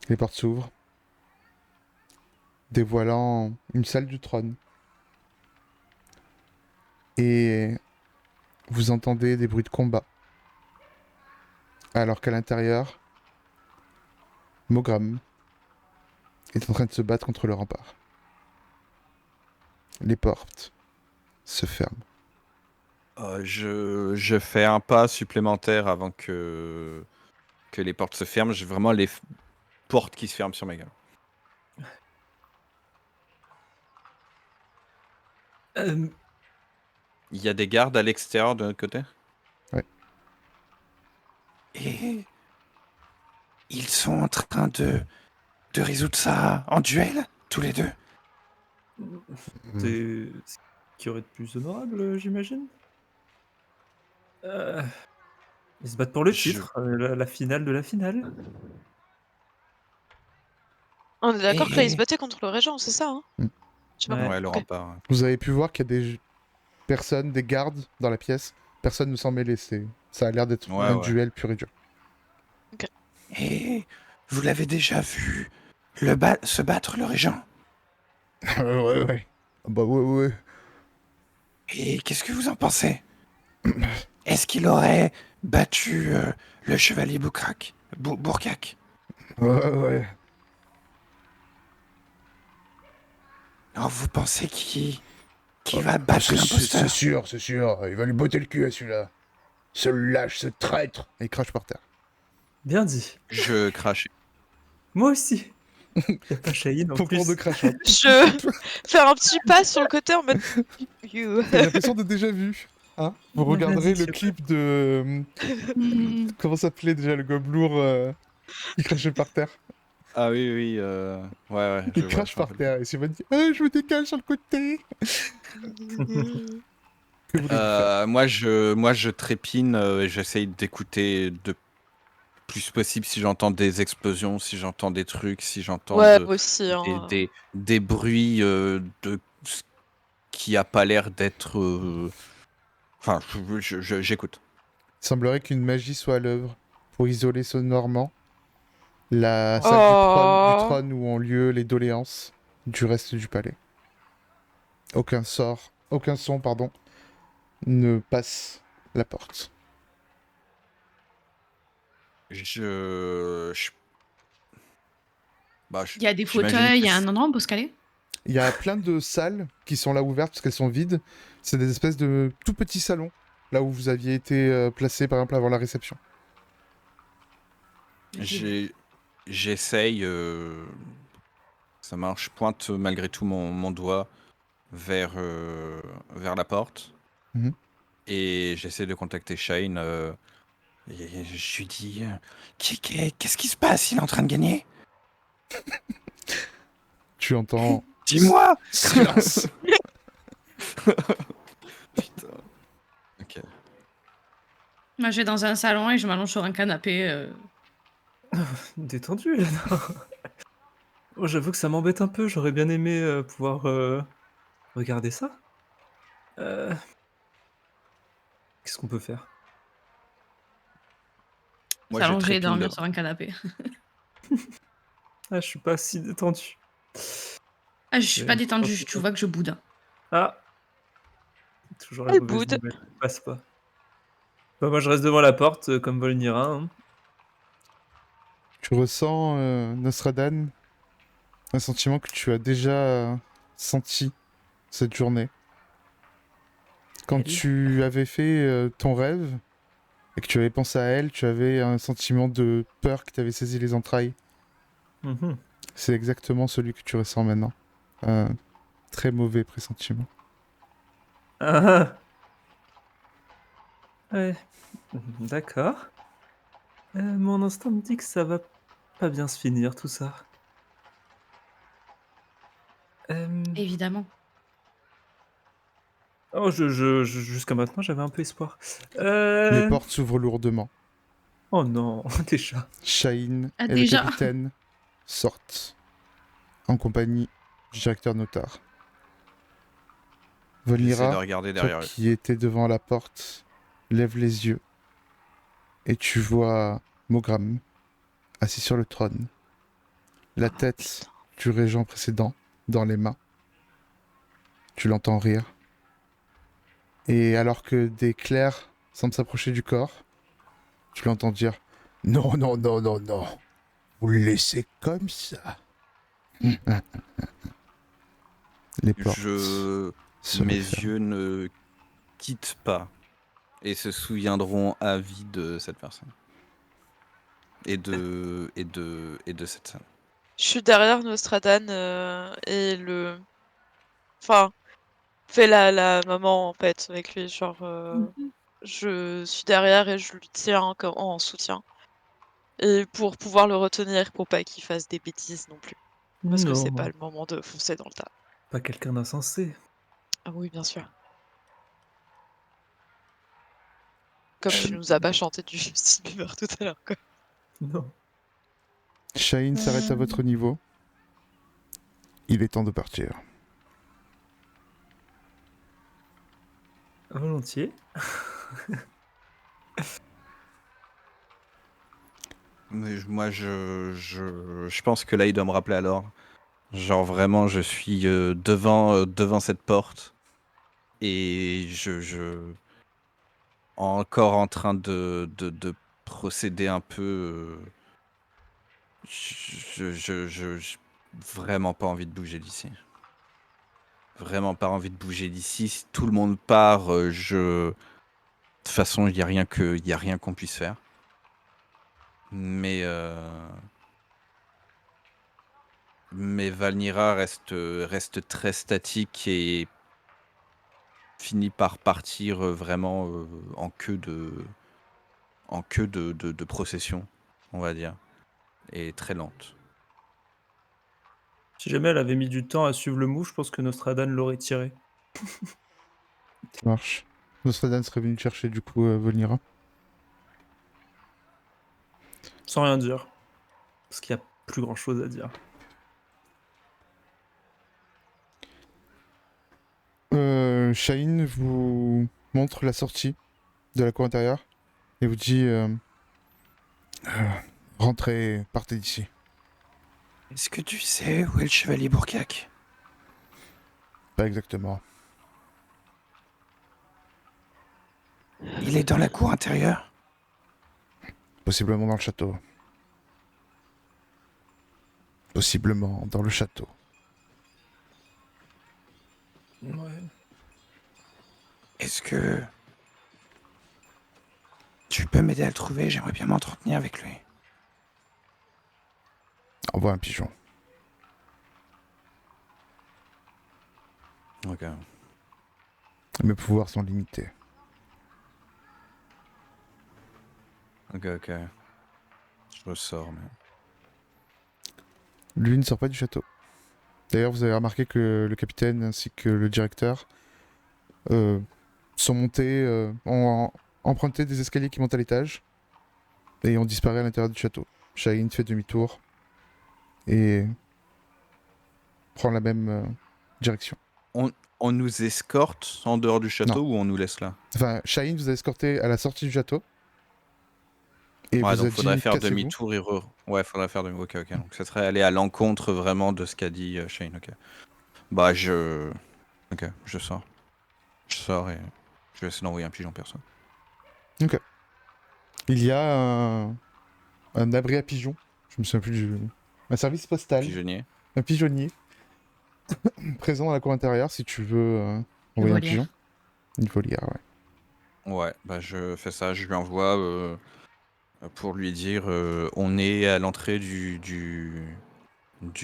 Les portes s'ouvrent, dévoilant une salle du trône. Et vous entendez des bruits de combat. Alors qu'à l'intérieur, Mogram est en train de se battre contre le rempart. Les portes se ferment. Je fais un pas supplémentaire avant que les portes se ferment. J'ai vraiment les portes qui se ferment sur ma gueule. Euh, Il y a des gardes à l'extérieur de notre côté? Ouais. Et ils sont en train de résoudre ça en duel, tous les deux? c'est ce qui aurait de plus honorable, j'imagine. Ils se battent pour le Je- titre, la finale de la finale. On est d'accord que là ils se Et- battaient contre le régent, c'est ça, hein? Mm. Je sais pas. Ouais. Ouais, le Ok. rempart. Vous avez pu voir qu'il y a des personnes, des gardes dans la pièce. Personne ne s'en mêle. Ça a l'air d'être Ouais, un ouais. duel pur et dur. Et vous l'avez déjà vu se battre, le régent? Ouais. Bah ouais. Et qu'est-ce que vous en pensez? Est-ce qu'il aurait battu le chevalier Bourcac? Ouais. Alors vous pensez qu'il va battre l'imposteur? C'est sûr. Il va lui botter le cul à celui-là. Ce lâche, ce traître. Et il crache par terre. Bien dit. Je crache. Moi aussi. Y'a pas Shaheen en Concours plus. de crachant. Je faire un petit pas sur le côté en mode you. J'ai l'impression de déjà vu. Hein vous regarderez Vas-y, le clip de... Comment s'appelait déjà le gobelour qui crachait par terre. Ah oui, ouais, je Il vois, crache je me par rappelle. terre et Sylvain dit je me décale sur le côté. Que voulez-vous faire Moi, je trépine et j'essaye d'écouter de plus possible si j'entends des explosions, si j'entends des trucs, si j'entends Ouais, moi aussi. Hein. des bruits de ce qui a pas l'air d'être. Enfin, j'écoute. Il semblerait qu'une magie soit à l'œuvre pour isoler sonorement la salle du Oh. trône où ont lieu les doléances du reste du palais. Aucun son, ne passe la porte. Il y a des j'imagine fauteuils, il que y a un endroit où on peut se caler. Il y a plein de salles qui sont là ouvertes parce qu'elles sont vides. C'est des espèces de tout petits salons, là où vous aviez été placé par exemple avant la réception. j'essaye. Ça marche. Je pointe malgré tout mon doigt vers la porte. Mhm. Et j'essaie de contacter Shane. Et je lui dis qu'est-ce qui se passe? Il est en train de gagner? Tu entends Dis-moi! silence. Putain. Ok. Moi, je vais dans un salon et je m'allonge sur un canapé. Détendu, là. Oh, j'avoue que ça m'embête un peu. J'aurais bien aimé pouvoir regarder ça. Qu'est-ce qu'on peut faire? Moi, je S'allonger et trépine dormir dedans. sur un canapé. Ah, je suis pas si détendu. Ah, je suis pas Ouais, détendue, je tu vois que je boude. Ah, toujours la Elle mauvaise boude. nouvelle. Passe pas. Bah, moi, je reste devant la porte comme Volnira. Hein. Tu ressens, Nostradan, un sentiment que tu as déjà senti cette journée. Quand Elle. tu avais fait ton rêve et que tu avais pensé à elle, tu avais un sentiment de peur qui t'avait saisi les entrailles. Mhm. C'est exactement celui que tu ressens maintenant. Un très mauvais pressentiment. Ah, ouais, d'accord. Mon instinct me dit que ça va pas bien se finir tout ça. Euh, Évidemment. Oh, jusqu'à maintenant, j'avais un peu espoir. Les portes s'ouvrent lourdement. Oh non, déjà. Shaheen Ah, et le déjà. capitaine sortent en compagnie du directeur Notar. J'essaie de Volnira, regarder toi derrière eux. qui étais devant la porte, lève les yeux et tu vois Mogram assis sur le trône, la Oh, tête du régent précédent dans les mains. Tu l'entends rire. Et alors que des clercs semblent s'approcher du corps, tu l'entends dire « Non, non, non, non, non, vous le laissez comme ça. » Les portes Je... se Mes referment. yeux ne quittent pas et se souviendront à vie de cette personne. Et de cette salle. Je suis derrière Nostradan et le. Enfin, fais la maman en fait avec lui. Genre, je suis derrière et je lui tiens en soutien. Et pour pouvoir le retenir pour pas qu'il fasse des bêtises non plus. Parce que c'est pas Non, le moment de foncer dans le tas. pas quelqu'un d'insensé. Ah oui, bien sûr. Comme tu nous as pas chanté du Justin Bieber tout à l'heure, quoi. Non. Shaheen s'arrête à votre niveau. Il est temps de partir. Volontiers. Mais moi, je pense que là, il doit me rappeler alors. Genre vraiment, je suis devant cette porte et encore en train de procéder un peu. Vraiment pas envie de bouger d'ici. Vraiment pas envie de bouger d'ici. Si tout le monde part, de toute façon, il y a rien qu'on puisse faire. Mais Valnira reste très statique et finit par partir vraiment en queue de procession, on va dire, et très lente. Si jamais elle avait mis du temps à suivre le mou, je pense que Nostradan l'aurait tiré. Ça marche. Nostradan serait venu chercher du coup Volnira. Sans rien dire. Parce qu'il y a plus grand chose à dire. Shaheen vous montre la sortie de la cour intérieure et vous dit rentrez, partez d'ici. Est-ce que tu sais où est le chevalier Bourcac? Pas exactement. Il est dans la cour intérieure. Possiblement dans le château. Possiblement dans le château. Ouais. Est-ce que tu peux m'aider à le trouver? J'aimerais bien m'entretenir avec lui. Envoie un pigeon. Ok. Mes pouvoirs sont limités. Ok. Je ressors, mais... Lui ne sort pas du château. D'ailleurs, vous avez remarqué que le capitaine ainsi que le directeur sont montés, ont emprunté des escaliers qui montent à l'étage et ont disparu à l'intérieur du château. Shaheen fait demi-tour et prend la même direction. On nous escorte en dehors du château ou on nous laisse là? Enfin, Shaheen vous a escorté à la sortie du château et Ouais, vous a donc faudrait dit faire cassez-vous. demi-tour et Ouais, faudrait faire demi-tour. Ok. Donc ça serait aller à l'encontre vraiment de ce qu'a dit Shane. Ok. Bah, Ok, je sors. Je sors et je vais essayer d'envoyer un pigeon perso. Il y a un abri à pigeons. Je me souviens plus du... Un service postal, Pigeonnier. un pigeonnier présent dans la cour intérieure si tu veux Le envoyer un volière. pigeon. Une volière, ouais. Ouais, bah je fais ça, je lui envoie pour lui dire on est à l'entrée du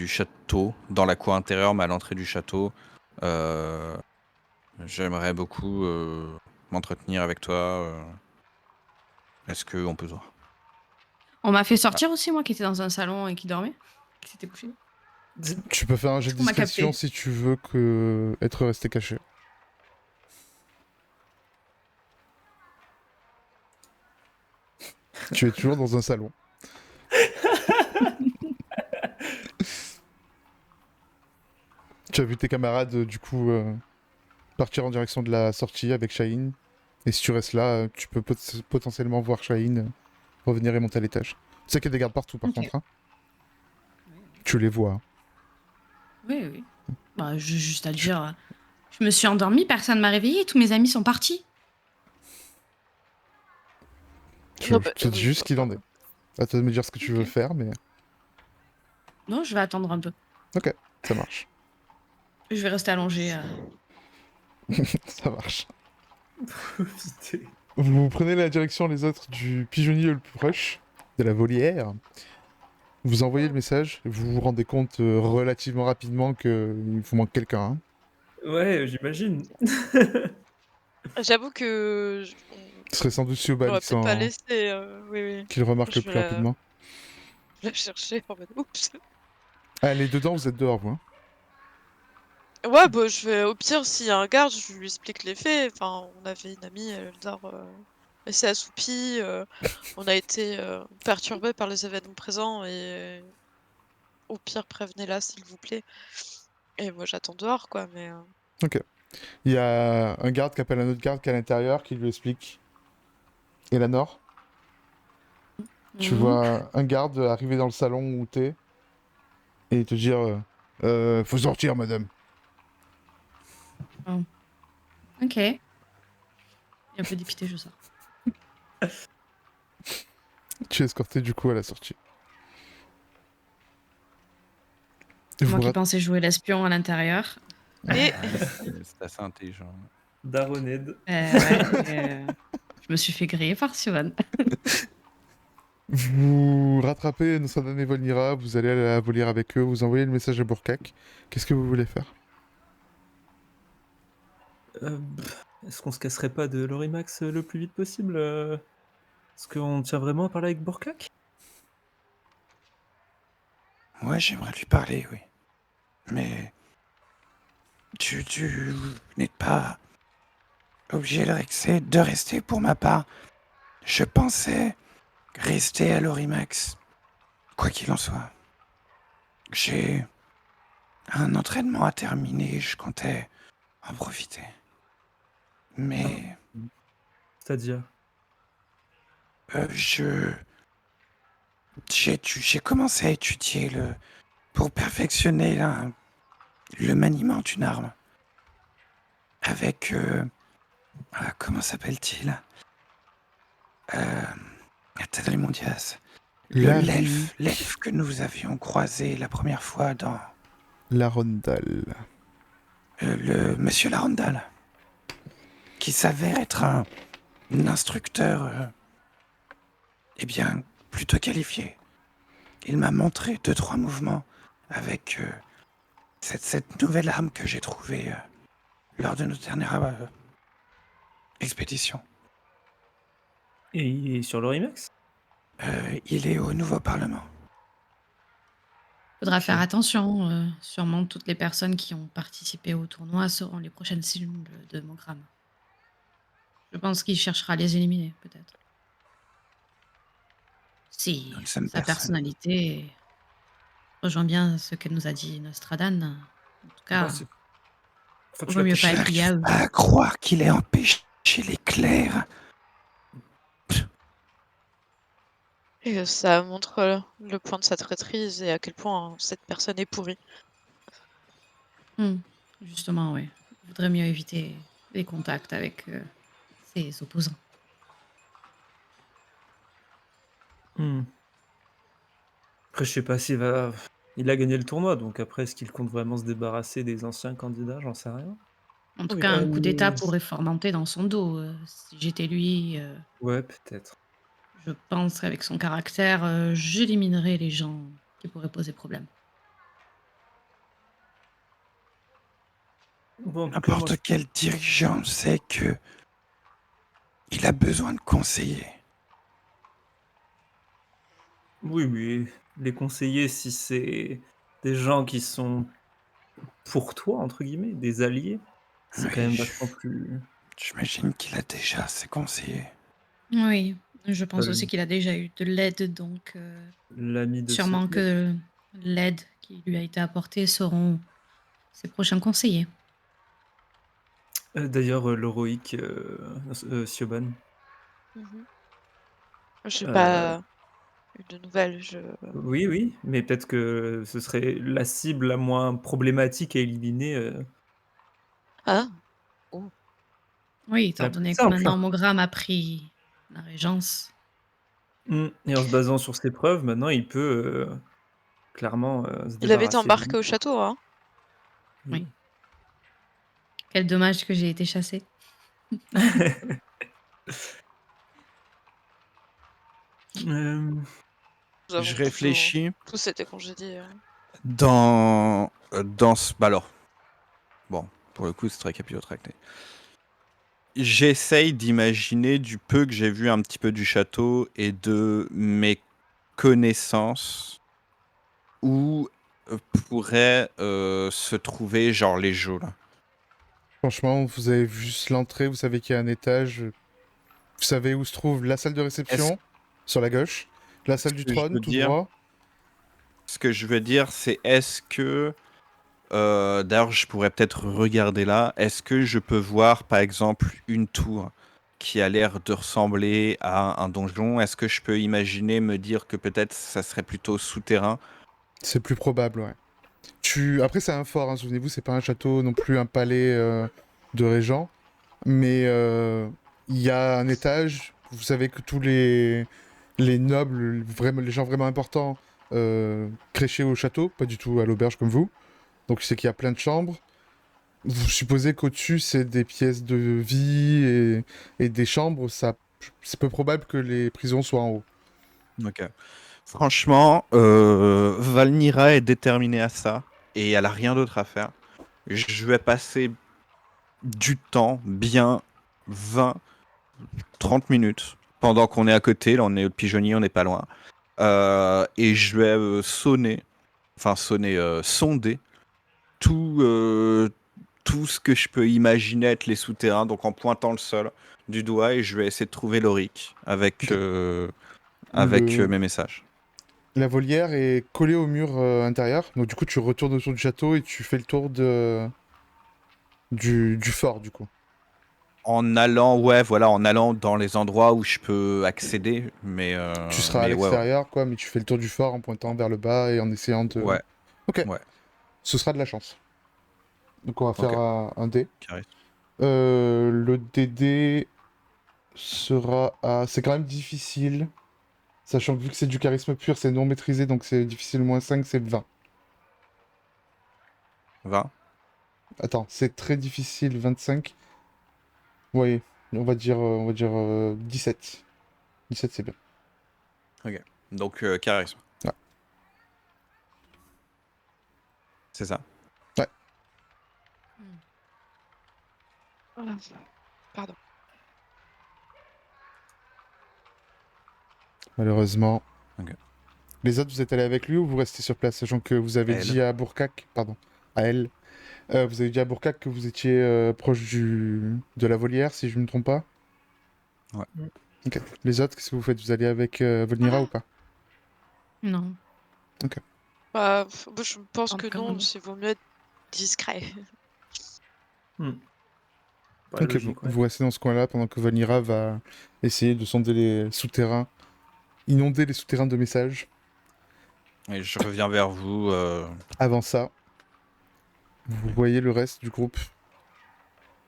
château, dans la cour intérieure, mais à l'entrée du château. Euh, J'aimerais beaucoup m'entretenir avec toi. Est-ce qu'on peut se voir? On m'a fait Ah, sortir aussi, moi, qui était dans un salon et qui dormait, qui s'était couché. Tu peux faire un jet Est-ce de qu'on m'a discrétion capté? si tu veux que être resté caché. Tu es toujours dans un salon. Tu as vu tes camarades, du coup, partir en direction de la sortie avec Shaheen. Et si tu restes là, tu peux potentiellement voir Shaheen revenir et monter à l'étage. Tu sais qu'il y a des gardes partout, par Ok. contre. Hein. Oui, oui. Tu les vois. Hein. Oui, oui. Bah, juste à Tu- dire, je me suis endormie, personne m'a réveillée, tous mes amis sont partis. Je, Non, je bah, te dis oui, juste ce qu'il en est. À toi de me dire ce que tu veux Ok. faire, mais... Non, je vais attendre un peu. Ok, ça marche. Je vais rester allongée. Ça marche. Profiter. Vous prenez la direction les autres du pigeonnier le plus proche, de la volière. Vous envoyez le message, et vous vous rendez compte relativement rapidement qu'il vous manque quelqu'un. Hein. Ouais, j'imagine. J'avoue que Ce serait sans doute on Siobhan l'aurait peut-être pas laissé. Oui, oui. qui le remarque le Je vais plus rapidement. la chercher en mode oups. Allez, dedans, vous êtes dehors, vous. Hein. Ouais, bah, je vais, au pire, s'il y a un garde, je lui explique les faits. Enfin, on avait une amie, elle dort, elle s'est assoupie, on a été perturbés par les événements présents et au pire, prévenez-la, s'il vous plaît. Et moi, j'attends dehors, quoi, mais. Ok. Il y a un garde qui appelle un autre garde qui est à l'intérieur, qui lui explique. Eleanor, tu Mhm. vois un garde arriver dans le salon où t'es et te dire faut sortir, madame. Oh. Ok. Et un peu dépité, je sors. Tu es escorté du coup à la sortie. C'est moi Vous qui rat- pensais jouer l'espion à l'intérieur. Et ouais, c'est assez intelligent. Daroned. Ouais. Je me suis fait griller par Siobhan. Vous rattrapez Nostradan et Volnira, vous allez à la volière avec eux, vous envoyez le message à Burkak. Qu'est-ce que vous voulez faire? Est-ce qu'on se casserait pas de l'Orimax le plus vite possible Est-ce qu'on tient vraiment à parler avec Borkak? Ouais, j'aimerais lui parler, oui. Mais tu n'es pas obligé de rester pour ma part. Je pensais rester à l'Orimax, quoi qu'il en soit. J'ai un entraînement à terminer, je comptais en profiter. Mais C'est-à-dire? j'ai commencé à étudier pour perfectionner le maniement d'une arme. Avec, comment s'appelle-t-il? Mondias. Larry L'elfe que nous avions croisé la première fois dans Larondal. le Monsieur Larondal, qui s'avère être un instructeur, eh bien, plutôt qualifié. Il m'a montré 2-3 mouvements avec cette nouvelle arme que j'ai trouvée lors de notre dernière expédition. Et il est sur l'Orimax? Il est au nouveau Parlement. Faudra Ok. faire attention. Sûrement toutes les personnes qui ont participé au tournoi seront les prochaines cellules de Mogram. Je pense qu'il cherchera à les éliminer, peut-être. Si Nous ne sommes sa personne. personnalité rejoint bien ce que nous a dit Nostradan, en tout Bah, cas, enfin, tu vaut l'as mieux peut-être pas être lié à J'arrive eux. pas à croire qu'il ait empêché les clercs. Et ça montre le point de sa traîtrise et à quel point cette personne est pourrie. Justement, oui. Il vaudrait mieux éviter les contacts avec ses opposants. Hmm. Après, je sais pas s'il va. Il a gagné le tournoi, donc après, est-ce qu'il compte vraiment se débarrasser des anciens candidats? J'en sais rien. En tout Oui, cas, un coup d'état pourrait fomenter dans son dos. Si j'étais lui, ouais, peut-être. je pense qu'avec son caractère, j'éliminerais les gens qui pourraient poser problème. Bon, en tout cas, moi, N'importe quel dirigeant sait que il a besoin de conseillers. oui, oui, les conseiller, si c'est des gens qui sont «pour toi» entre guillemets, des alliés, c'est quand Oui, même vachement plus j'imagine qu'il a déjà ses conseillers. Oui, je pas pense aussi l qu'il a déjà eu de l'aide, donc l'ami de ses sûrement potes. que l'aide qui lui a été apportée seront ses prochains conseillers. D'ailleurs, l'héroïque, Siobhan, Mmh. J'ai heu, pas eu de nouvelles, oui, oui, mais peut-être que ce serait la cible la moins problématique à éliminer, ah! Oh. Oui, étant la plus donné que simple. maintenant Mogram a pris la régence. Et en se basant sur ses preuves, maintenant il peut, clairement, se Il avait été débarrasser de embarqué lui. au château, hein? Oui. Oui. Quel dommage que j'ai été chassée. Hem, Nous Je avons réfléchis tous été congédiés, dans ce. Bah alors, bon, pour le coup, c'est très capillotracté. J'essaye d'imaginer du peu que j'ai vu un petit peu du château et de mes connaissances où pourraient se trouver genre les jeux là. Franchement, vous avez juste l'entrée, vous savez qu'il y a un étage, vous savez où se trouve la salle de Est-ce réception, sur la gauche, la salle du que je trône, veux tout dire, droit. ce que je veux dire, c'est est-ce que d'ailleurs, je pourrais peut-être regarder là. Est-ce que je peux voir, par exemple, une tour qui a l'air de ressembler à un donjon? Est-ce que je peux imaginer me dire que peut-être ça serait plutôt souterrain? C'est plus probable, ouais. Après, c'est un fort, hein, souvenez-vous, c'est pas un château non plus, un palais de régent. Mais il y a un étage, vous savez que tous les nobles, vraiment, les gens vraiment importants, créchaient au château, pas du tout à l'auberge comme vous. Donc c'est qu'il y a plein de chambres. Vous supposez qu'au-dessus, c'est des pièces de vie et des chambres. C'est peu probable que les prisons soient en haut. Ok. Franchement, Valnira est déterminée à ça et elle a rien d'autre à faire. Je vais passer du temps, bien 20, 30 minutes, pendant qu'on est à côté. Là, on est au pigeonnier, on n'est pas loin. Et je vais sonder tout, tout ce que je peux imaginer être les souterrains, donc en pointant le sol du doigt, et je vais essayer de trouver l'Auric avec, Ok. avec Le... mes messages. La volière est collée au mur intérieur. Donc du coup, tu retournes autour du château et tu fais le tour du fort, du coup. En allant, ouais, voilà, en allant dans les endroits où je peux accéder, Tu seras à mais ouais, ouais, l'extérieur, quoi, mais tu fais le tour du fort en pointant vers le bas et en essayant de... ouais, Ok, ouais, ce sera de la chance. Donc on va faire ok, un dé. carré. Le DD sera à... C'est quand même difficile, sachant que vu que c'est du charisme pur, c'est non maîtrisé, donc c'est difficile, -5, c'est 20. 20. Attends, c'est très difficile, 25. Oui, on va dire 17. 17, c'est bien. Ok, donc charisme, Ouais. c'est ça. Ouais. Voilà. Pardon. Malheureusement. Ok. Les autres, vous êtes allés avec lui ou vous restez sur place, sachant que vous avez Elle. dit à Bourcac, pardon, à elle, vous avez dit à Bourcac que vous étiez proche de la volière, si je ne me trompe pas. Ouais. Ok. Les autres, qu'est-ce que vous faites? Vous allez avec Volnira ou pas? Non, Ok. Bah, je pense pas que encore non, non. c'est vaut mieux être discret. Mmh. Ouais, Ok, logique, ouais. vous restez dans ce coin-là pendant que Volnira va essayer de sonder les souterrains, inonder les souterrains de messages. Et je reviens vers vous. Avant ça, vous voyez le reste du groupe.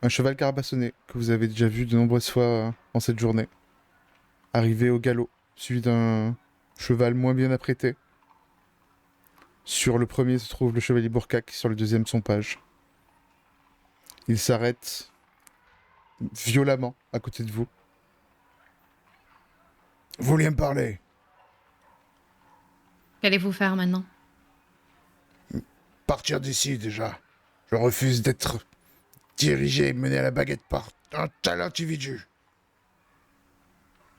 Un cheval carapassonné que vous avez déjà vu de nombreuses fois en cette journée. Arrivé au galop, suivi d'un cheval moins bien apprêté. Sur le premier se trouve le chevalier Bourcac, sur le deuxième son page. Il s'arrête violemment à côté de vous. Vous vouliez me parler? Qu'allez-vous faire maintenant? Partir d'ici déjà. Je refuse d'être dirigé et mené à la baguette par un tel individu.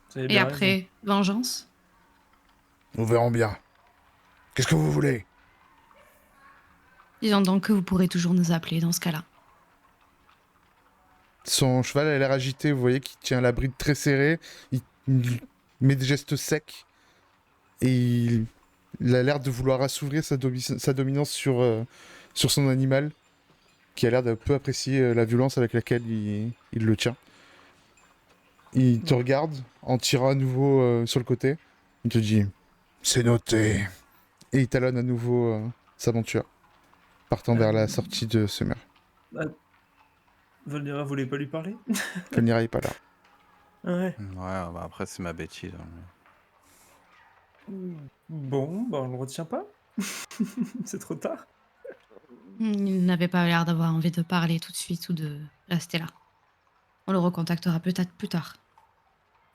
Vous avez Et bien raison. après, vengeance? Nous verrons bien. Qu'est-ce que vous voulez? Disons donc que vous pourrez toujours nous appeler dans ce cas-là. Son cheval a l'air agité, vous voyez qu'il tient la bride très serrée, il met des gestes secs, et il a l'air de vouloir assouvir sa dominance sur son animal, qui a l'air d'un peu apprécier la violence avec laquelle il le tient. Il te regarde en tirant à nouveau sur le côté, il te dit « C'est noté !» Et il talonne à nouveau sa monture, partant vers la sortie de ce mur. Volnira voulait pas lui parler? Volnira est pas là. Ouais. Ouais, bah après, c'est ma bêtise. Hein. Bon, bah on le retient pas. C'est trop tard. Il n'avait pas l'air d'avoir envie de parler tout de suite ou de rester là. On le recontactera peut-être plus tard.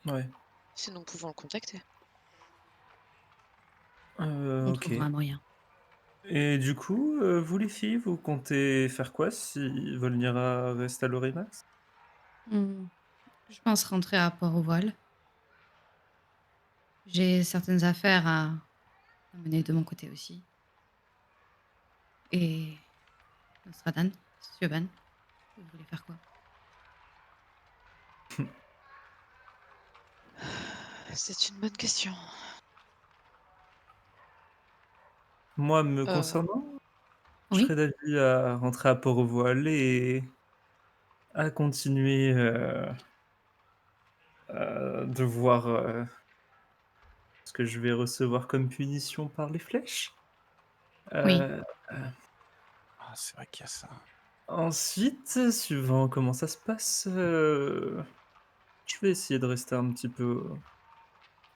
Ouais. Sinon, nous pouvons le contacter. On Ok. trouvera un moyen. Et du coup, vous les filles, vous comptez faire quoi si Volnira reste à l'Orimax? Je pense rentrer à Port-au-Voile. J'ai certaines affaires à mener de mon côté aussi. Et Nostradan, Siobhan, vous voulez faire quoi? C'est une bonne question. Moi, me concernant, je Oui? serais d'avis à rentrer à Port-au-Voile et à continuer de voir ce que je vais recevoir comme punition par les flèches. Oui. Ah, c'est vrai qu'il y a ça. Ensuite, suivant comment ça se passe, je vais essayer de rester un petit peu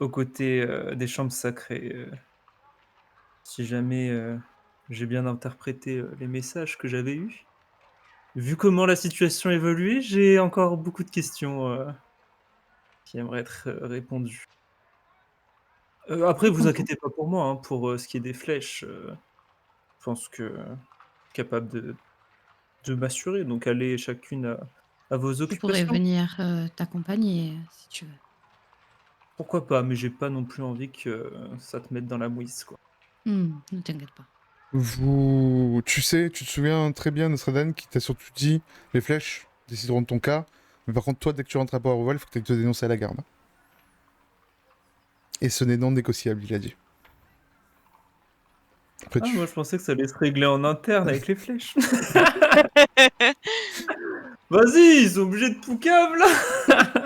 aux côtés des chambres sacrées. Si jamais j'ai bien interprété les messages que j'avais eus. Vu comment la situation évolue, j'ai encore beaucoup de questions qui aimeraient être répondues. Après, vous inquiétez pas pour moi, hein, pour ce qui est des flèches, je pense que capable de m'assurer. Donc allez chacune à vos Je pourrais occupations. venir t'accompagner si tu veux. Pourquoi pas, mais j'ai pas non plus envie que ça te mette dans la mouise, quoi. Ne t'inquiète pas. Tu sais, tu te souviens très bien, Nostradan, qui t'a surtout dit les flèches décideront de ton cas, mais par contre, toi, dès que tu rentres à Port-au-Voile, il faut que tu te dénonces à la garde. Et ce n'est non négociable, il a dit. Après, Ah, moi je pensais que ça allait se régler en interne avec les flèches. Vas-y, ils sont obligés de poucave là.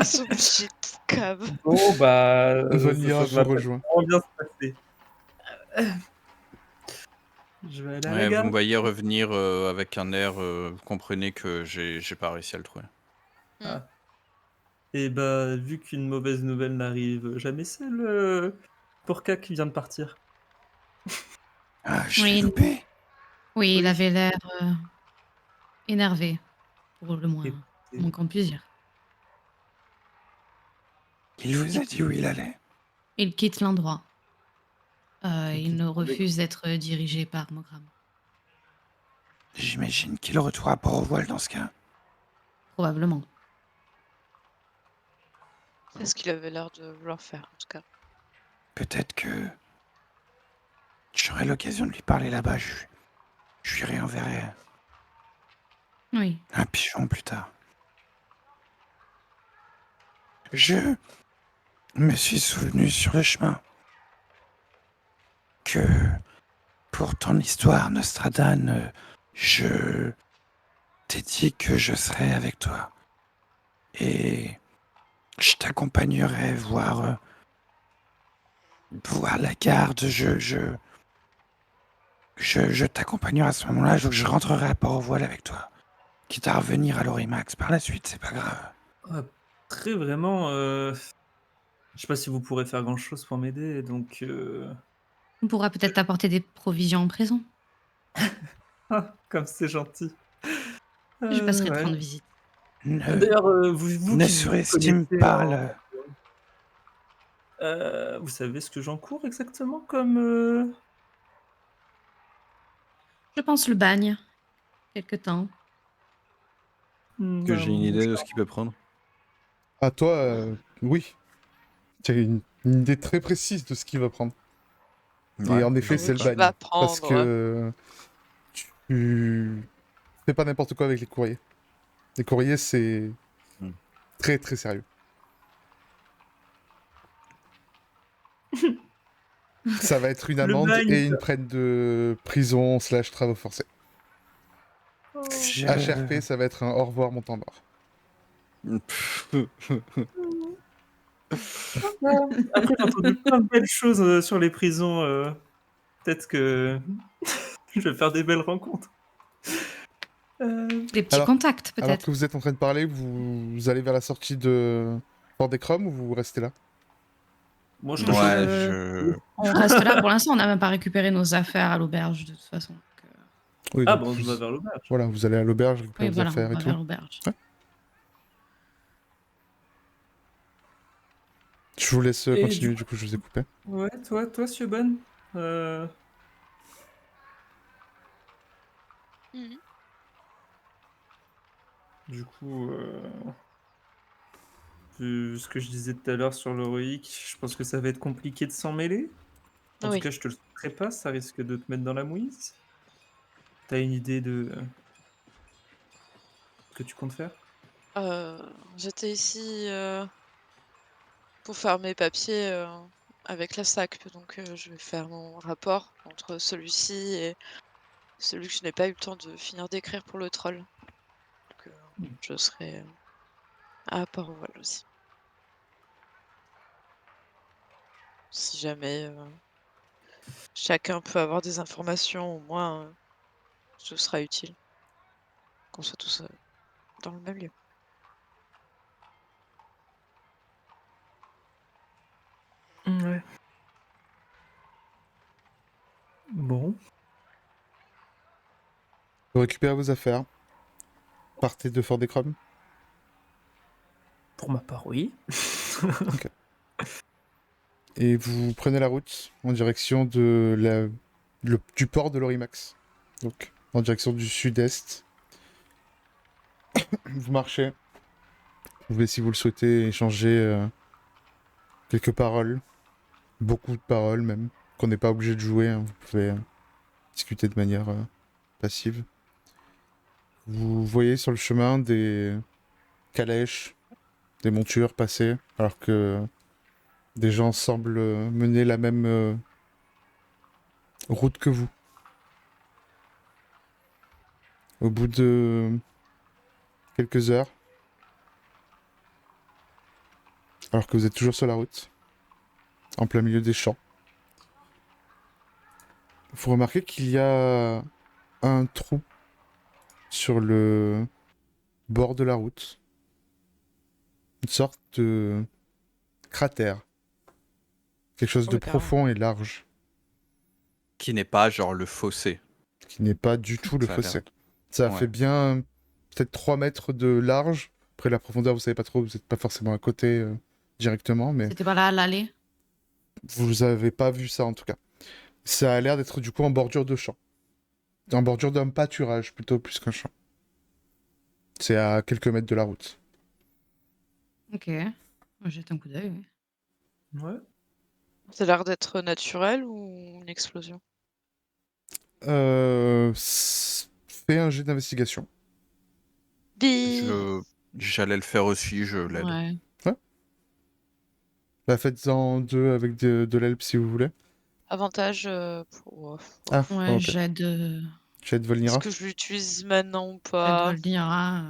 Ils sont obligés de cave. Bon bah, Volnira ça vous va pas rejoint. vraiment bien se passer. Je vais aller à la Ouais, vous me gare. voyez revenir avec un air, vous comprenez que j'ai pas réussi à le trouver. Ah. Et bah, vu qu'une mauvaise nouvelle n'arrive jamais seule, Porca qui vient de partir. Ah, je l'ai Oui, loupé. oui, il Oui. avait l'air énervé, pour le moins, Écoutez, moins qu'on puisse dire. Il vous a dit où il allait? Il quitte l'endroit. il Il quitte ne avec- refuse d'être dirigé par Mogram. J'imagine qu'il retourne à Port-au-Voile dans ce cas. Probablement. C'est ce qu'il avait l'air de vouloir faire, en tout cas. Peut-être que j'aurai l'occasion de lui parler là-bas. Je lui réenverrai Oui. un pigeon plus tard. Je me suis souvenu sur le chemin que pour ton histoire, Nostradan, je t'ai dit que je serais avec toi. Et je t'accompagnerai voir la garde. Je t'accompagnerai à ce moment-là. Je rentrerai à Port-au-Voile avec toi. Quitte à revenir à l'Orimax par la suite, c'est pas grave. Après, vraiment, je sais pas si vous pourrez faire grand-chose pour m'aider, donc... On pourra peut-être t'apporter des provisions en prison. Ah, comme c'est gentil. Je passerai te Ouais. rendre visite. D'ailleurs, vous ne qui vous surestime connaissez pas en le... vous savez ce que j'encours exactement comme, Je pense le bagne, quelque temps. Que j'ai une mon idée de cher ce qu'il peut prendre. À toi, oui. Tu as une idée très précise de ce qu'il va prendre. Et en effet, j'en c'est doute le pas. Tu vas bagne. Parce prendre. que tu fais pas n'importe quoi avec les courriers. Les courriers, c'est Hmm. très très sérieux. Ça va être une Le amende bagne, et une peine de prison / travaux forcés. Oh. HRP, ça va être un au revoir mon temps mort. Après, j'ai entendu plein de belles choses, sur les prisons, peut-être que je vais faire des belles rencontres. Des petits Alors- contacts, Alors peut-être. que vous êtes en train de parler, vous allez vers la sortie de Fort des Chrome ou vous restez là? Moi, je Ouais, Euh, On reste là pour l'instant, on n'a même pas récupéré nos affaires à l'auberge de toute façon. Donc, Oui, Ah, donc bon, on vous... va vers l'auberge. Voilà, vous allez à l'auberge, récupérer oui, vos voilà, on affaires et va tout. vers l'auberge. Je vous laisse Et continuer, du du coup je vous ai coupé. Ouais, toi, Siobhan, Mhm. du coup, vu ce que je disais tout à l'heure sur l'héroïque, je pense que ça va être compliqué de s'en mêler. En tout Oui. cas, je te le souhaiterais pas, ça risque de te mettre dans la mouise. T'as une idée de ce que tu comptes faire? J'étais ici pour faire mes papiers avec la SAC, donc je vais faire mon rapport entre celui-ci et celui que je n'ai pas eu le temps de finir d'écrire pour le troll. Donc je serai à Port-Royal aussi. Si jamais chacun peut avoir des informations, au moins ce sera utile. Qu'on soit tous dans le même lieu. Ouais. Bon. Vous récupérez vos affaires. Partez de Fort des Chrome. Pour ma part, oui. Et vous prenez la route en direction du port de Lorimax. Donc, en direction du sud-est. Vous marchez. Vous pouvez, si vous le souhaitez, échanger quelques paroles. Beaucoup de paroles, même. Qu'on n'est pas obligé de jouer. Hein. Vous pouvez discuter de manière passive. Vous voyez sur le chemin des calèches, des montures passer, alors que des gens semblent mener la même route que vous. Au bout de quelques heures, alors que vous êtes toujours sur la route, en plein milieu des champs, vous remarquez qu'il y a un trou sur le bord de la route. Une sorte de cratère. Quelque chose de Oui, carrément. profond et large, Qui n'est pas genre le fossé. qui n'est pas du tout le Ça a l'air- fossé. Ça Ouais. fait bien peut-être 3 mètres de large. Après la profondeur, vous savez pas trop, vous n'êtes pas forcément à côté directement, mais C'était pas là à l'aller. vous avez pas vu ça en tout cas. Ça a l'air d'être du coup en bordure de champ. En bordure d'un pâturage plutôt plus qu'un champ. C'est à quelques mètres de la route. Ok. On jette un coup d'œil. Oui. Ouais. Ça a l'air d'être naturel ou une explosion? Fais un jet d'investigation. J'allais le faire aussi, je l'aide. Ouais. Bah, faites-en 2 avec de l'help si vous voulez. Avantage pour. Ah, Ouais, ok. j'aide Jet Est-ce Volnira. que je l'utilise maintenant ou j'aide pas? Volnira.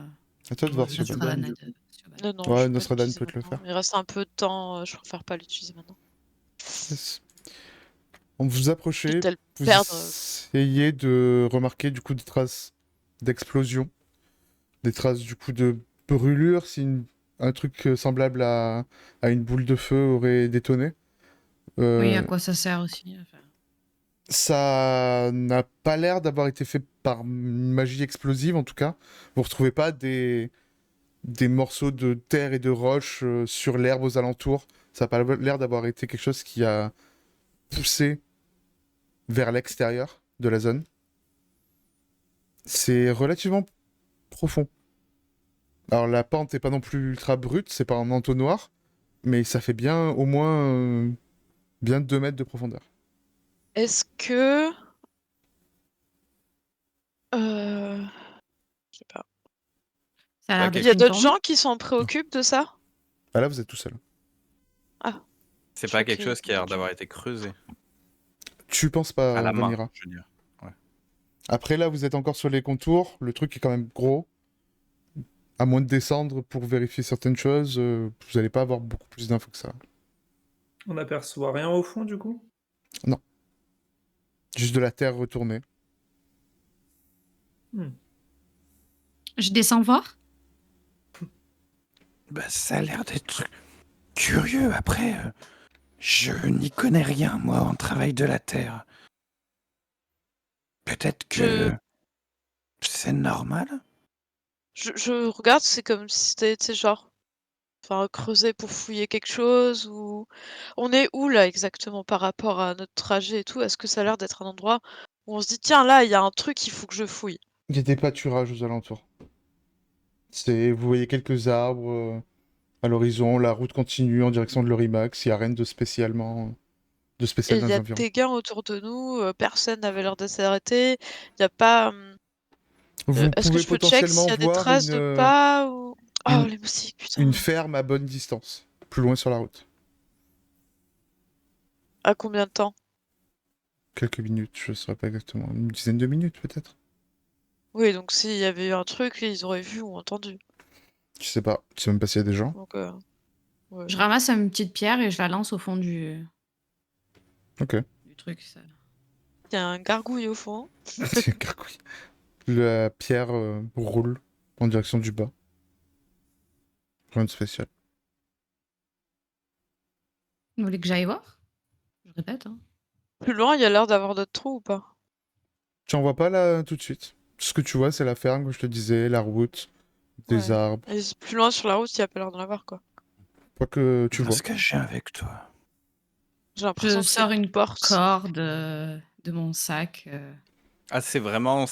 À toi de voir, Ouais, Siobhan. Siobhan, Nostradamus du aide Siobhan. Non, non, Ouais, je vais pas Nostradamus l'utiliser peut te le maintenant. faire. Il reste un peu de temps, je préfère pas l'utiliser maintenant. Yes. On vous approchez, Quitte à le vous perdre. essayez de remarquer du coup des traces d'explosion, des traces du coup de brûlure si un truc semblable à une boule de feu aurait détonné. Oui, à quoi ça sert aussi enfin. Ça n'a pas l'air d'avoir été fait par magie explosive en tout cas, vous retrouvez pas des morceaux de terre et de roche sur l'herbe aux alentours. Ça n'a pas l'air d'avoir été quelque chose qui a poussé vers l'extérieur de la zone. C'est relativement profond. Alors la pente est pas non plus ultra brute, c'est pas un entonnoir, mais ça fait bien au moins bien 2 mètres de profondeur. Est-ce que... Je sais pas. Ça a Pas l'air Il d'être y a une d'autres tombe. gens qui s'en préoccupent de ça? Ah là vous êtes tout seul. C'est Je pas crois quelque qu'il y a chose qui a l'air plein de d'avoir été creusé. Tu penses À pas, la main, Vanira. je veux dire. Ouais. Après là vous êtes encore sur les contours, le truc est quand même gros. À moins de descendre pour vérifier certaines choses, vous allez pas avoir beaucoup plus d'infos que ça. On n'aperçoit rien au fond, du coup? Juste de la terre retournée. Je descends voir. Bah, ça a l'air d'être curieux. Après, je n'y connais rien, moi, en travail de la terre. Peut-être que c'est normal. Je regarde, c'est comme si c'était, tu sais, genre... Enfin, creuser pour fouiller quelque chose ou... On est où là exactement par rapport à notre trajet et tout? Est-ce que ça a l'air d'être un endroit où on se dit tiens là il y a un truc il faut que je fouille? Il y a des pâturages aux alentours. Vous voyez quelques arbres à l'horizon, la route continue en direction de l'Orimax, il n'y a rien de de Et spécial il dans y les a environs. des gars autour de nous, personne n'avait l'air de s'arrêter. Il y a pas. Vous Est-ce que pouvez je peux check potentiellement s'il y a des voir traces de pas ou... Oh une, les moustiques une putain. ferme à bonne distance, plus loin sur la route. À combien de temps? Quelques minutes, je ne saurais pas exactement, une dizaine de minutes peut-être. Oui donc s'il y avait eu un truc ils auraient vu ou entendu. Je sais pas, je sais même pas s'il y a des gens. Donc ouais. Je ramasse une petite pierre et je la lance au fond du Ok. truc. Ça. Il y a un gargouille au fond. Carcouille. La pierre roule en direction du bas. Rien de spécial. Vous voulez que j'aille voir? Je répète. Hein. Plus loin il y a l'air d'avoir d'autres trous ou pas? Tu en vois pas là tout de suite. Tout ce que tu vois, c'est la ferme, comme je te disais, la route, des Ouais. arbres. Et plus loin sur la route il y a pas l'air d'en avoir quoi. Quoi que tu Dans vois. ce cas, je viens avec toi. J'ai l'impression Je que c'est sors une une porte. corde de mon sac. Ah, c'est vraiment.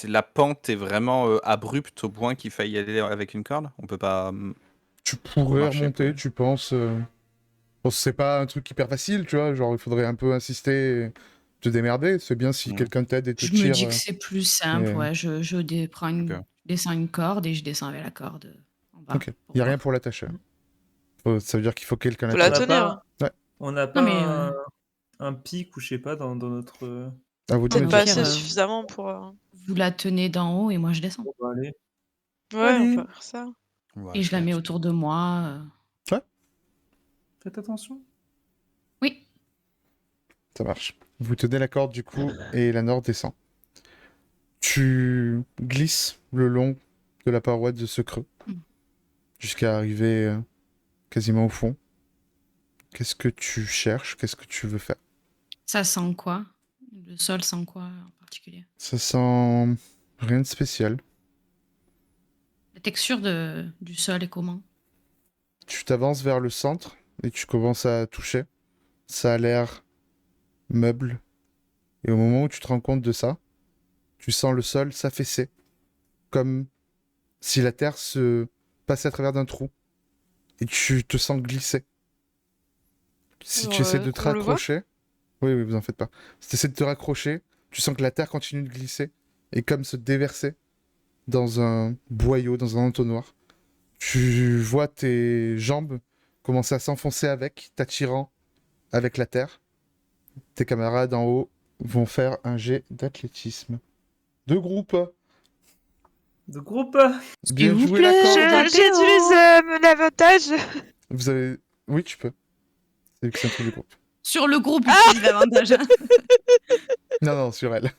La pente est vraiment abrupte au point qu'il faille y aller avec une corde. On peut pas. Tu pourrais Marcher, remonter, quoi. tu penses. Bon, c'est pas un truc hyper facile, tu vois. Genre, il faudrait un peu insister, et te démerder. C'est bien si Mhm. quelqu'un t'aide et te Je me tire. dis que c'est plus simple. mais- Ouais, Ok. descends une corde et je descends avec la corde en bas. Ok. pour Y a rien voir. pour l'attacher. Ça veut dire qu'il faut que quelqu'un Faut la la tire. tenir. Hein. On n'a Non, pas mais un pic ou je sais pas dans notre... À vous de me Peut-être au pas dire. pire, assez suffisamment pour. vous la tenez d'en haut et moi je descends. On va aller. Ouais, Allez. on peut faire ça. Ouais, Et je la mets fais autour de moi. Faites attention. Oui. Ça marche. Vous tenez la corde du coup et la Nord descend. Tu glisses le long de la paroi de ce creux Mm. jusqu'à arriver quasiment au fond. Qu'est-ce que tu cherches? Qu'est-ce que tu veux faire? Ça sent quoi? Le sol sent quoi en particulier? Ça sent rien de spécial. La texture du sol est comment? Tu t'avances vers le centre et tu commences à toucher. Ça a l'air meuble. Et au moment où tu te rends compte de ça, tu sens le sol s'affaisser. Comme si la terre se passait à travers d'un trou. Et tu te sens glisser. Si tu essaies de te On le voit? raccrocher... Oui, oui, vous en faites pas. Si tu essaies de te raccrocher, tu sens que la terre continue de glisser. Et comme se déverser dans un boyau, dans un entonnoir. Tu vois tes jambes commencer à s'enfoncer avec, t'attirant avec la terre. Tes camarades en haut vont faire un jet d'athlétisme. De groupe. De groupe. Bien S'il vous joué la plaît. corde. J'utilise mon avantage. Vous avez... Oui, tu peux. C'est vu que c'est un truc de groupe. Sur le groupe, utilise l'avantage. Non, non, sur elle.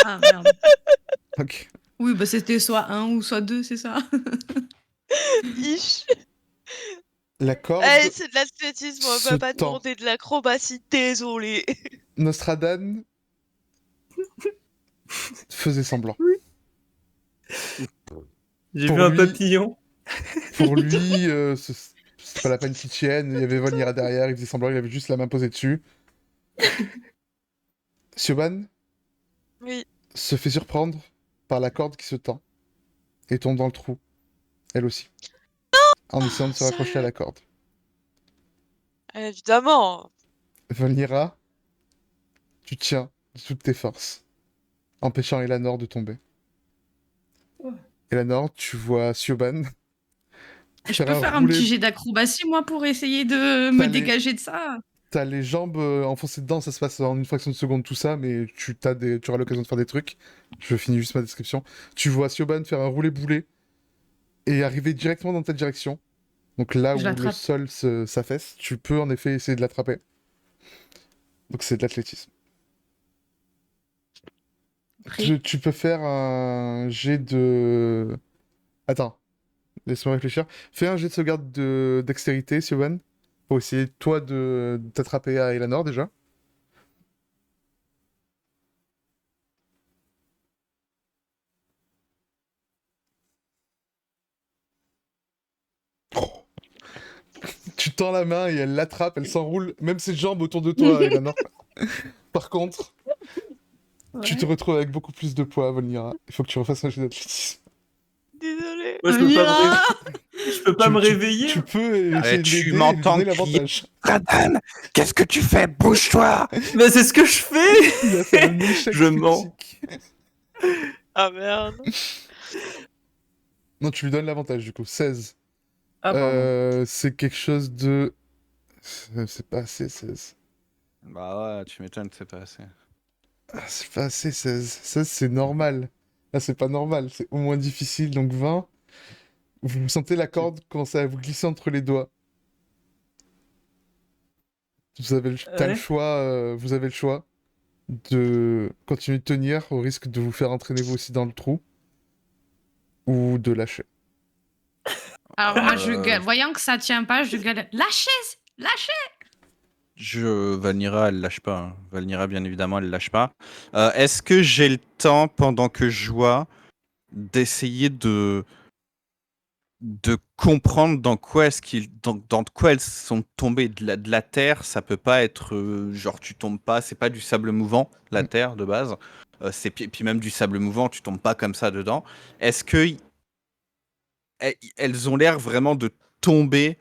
Ah merde. Ok. Oui, bah c'était soit 1 ou soit 2, c'est ça. Ish. La corde Allez, c'est de l'athlétisme, on se va pas tend. demander de l'acrobatie, désolé. Nostradan faisait semblant. J'ai Pour vu un lui- papillon. Pour lui, c'est pas la peine qu'il tienne. Il y avait Volnira derrière, il faisait semblant, il avait juste la main posée dessus. Siobhan Oui. se fait surprendre par la corde qui se tend et tombe dans le trou, elle aussi, en essayant de se raccrocher à la corde. Évidemment. Volnira, tu tiens de toutes tes forces, empêchant Elanor de tomber. Ouais. Elanor, tu vois Siobhan Je peux faire un roulé. petit jet d'acrobatie, moi, pour essayer de me T'as les- dégager de ça. T'as les jambes enfoncées dedans, ça se passe en une fraction de seconde, tout ça, mais tu auras l'occasion de faire des trucs. Je finis juste ma description. Tu vois Siobhan faire un roulé-boulé et arriver directement dans ta direction. Donc là Je où le l'attrape. sol s'affaisse, tu peux en effet essayer de l'attraper. Donc c'est de l'athlétisme. Pris. Tu peux faire un jet de... Attends, laisse-moi réfléchir. Fais un jet de sauvegarde de dextérité, Siobhan, pour essayer, toi, de t'attraper à Elanor, déjà. Oh. Tu tends la main et elle l'attrape, elle s'enroule, même ses jambes autour de toi, Elanor. Par contre, tu te retrouves avec beaucoup plus de poids, Volnira. Il faut que tu refasses un jet d'athlétisme. Désolée. Moi, je peux pas me réveiller. Je peux pas me réveiller. Tu peux Allez, essayer de tu l'aider et lui m'entends donner crier. l'avantage. Radan, qu'est-ce que tu fais? Bouge-toi! Mais c'est ce que je fais. Il a fait un échec Je mens. critique. Ah merde. Non, tu lui donnes l'avantage du coup. 16. Ah, pardon. C'est quelque chose de... C'est pas assez 16. Bah ouais, tu m'étonnes, c'est pas assez. Ah, c'est pas assez 16. 16 c'est normal. Là c'est pas normal, c'est au moins difficile, donc 20. Vous sentez la corde commencer à vous glisser entre les doigts. T'as le Ouais. choix, vous avez le choix de continuer de tenir au risque de vous faire entraîner vous aussi dans le trou ou de lâcher. Alors moi, je Euh, gueule. Voyant que ça tient pas, je gueule. Lâchez! Lâchez! Valnira, elle lâche pas. Hein. Valnira, bien évidemment, elle lâche pas. Est-ce que j'ai le temps, pendant que je joue, d'essayer de comprendre dans quoi dans quoi elles sont tombées de la terre? Ça peut pas être genre tu tombes pas, c'est pas du sable mouvant, la Mm. terre de base. Puis même du sable mouvant, tu tombes pas comme ça dedans. Est-ce que elles ont l'air vraiment de tomber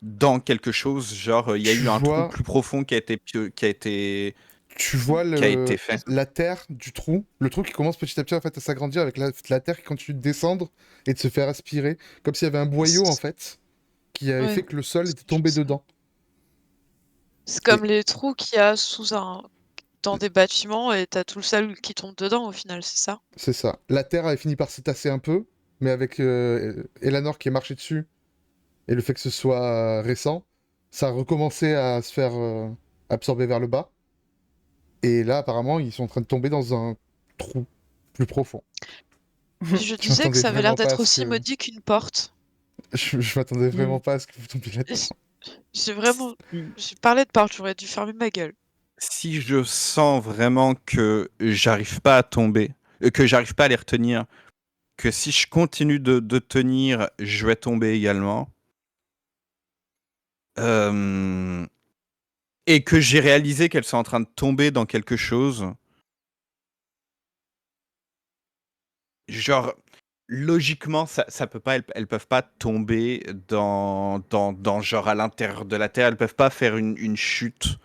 dans quelque chose, genre il y a Tu eu un trou vois- plus profond qui a été Tu vois fait. la terre du trou, le trou qui commence petit à petit en fait, à s'agrandir avec la terre qui continue de descendre et de se faire aspirer, comme s'il y avait un boyau en fait, qui avait Ouais. fait que le sol était tombé dedans. C'est comme les trous qu'il y a dans des bâtiments et t'as tout le sable qui tombe dedans au final, c'est ça? C'est ça. La terre avait fini par s'étasser un peu, mais avec Elanor qui est marché dessus et le fait que ce soit récent, ça a recommencé à se faire absorber vers le bas. Et là, apparemment, ils sont en train de tomber dans un trou plus profond. Je disais que m'attendais ça avait l'air vraiment pas à d'être ce aussi que- maudit qu'une porte. Je m'attendais vraiment pas à ce que vous tombiez là-dedans. J'ai vraiment... J'ai parlé de porte, j'aurais dû fermer ma gueule. Si je sens vraiment que j'arrive pas à tomber, que j'arrive pas à les retenir, que si je continue de tenir, je vais tomber également. Et que j'ai réalisé qu'elles sont en train de tomber dans quelque chose. Genre, logiquement, ça peut pas, elles peuvent pas tomber dans genre à l'intérieur de la Terre. Elles peuvent pas faire une chute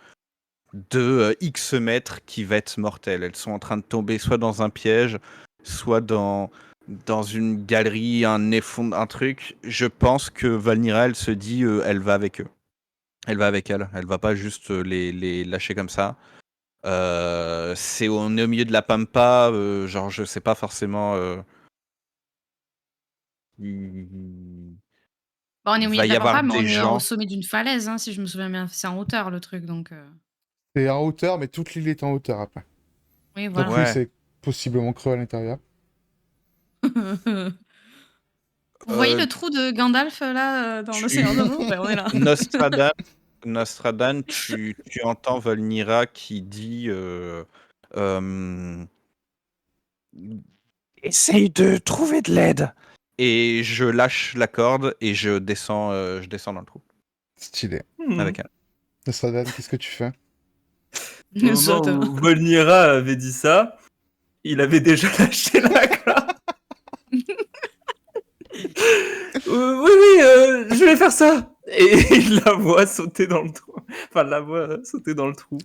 de X mètres qui va être mortelle. Elles sont en train de tomber soit dans un piège, soit dans une galerie, un truc. Je pense que Valnira, elle se dit, elle va avec eux. Elle va avec elles. Elle va pas juste les lâcher comme ça. On est au milieu de la pampa, genre je sais pas forcément. Bon, on est au Il milieu va de y la pampa, avoir mais on des est au gens. sommet d'une falaise, hein, si je me souviens bien. C'est en hauteur, le truc, donc... C'est en hauteur, mais toute l'île est en hauteur après. Oui, Donc voilà. oui, c'est possiblement creux à l'intérieur. Vous voyez Euh, le trou de Gandalf, là, dans tu- le Seigneur des Anneaux? Ben, on est là. Nostradan, tu entends Valnira qui dit essaye de trouver de l'aide. Et je lâche la corde et je descends dans le trou Stylé. avec elle. Nostradan, qu'est-ce que tu fais? Au Ça, moment où Volnira avait dit ça, il avait déjà lâché la corde. Oui, oui, je vais faire ça. Et il la voit sauter dans le trou. Enfin, la voit sauter dans le trou.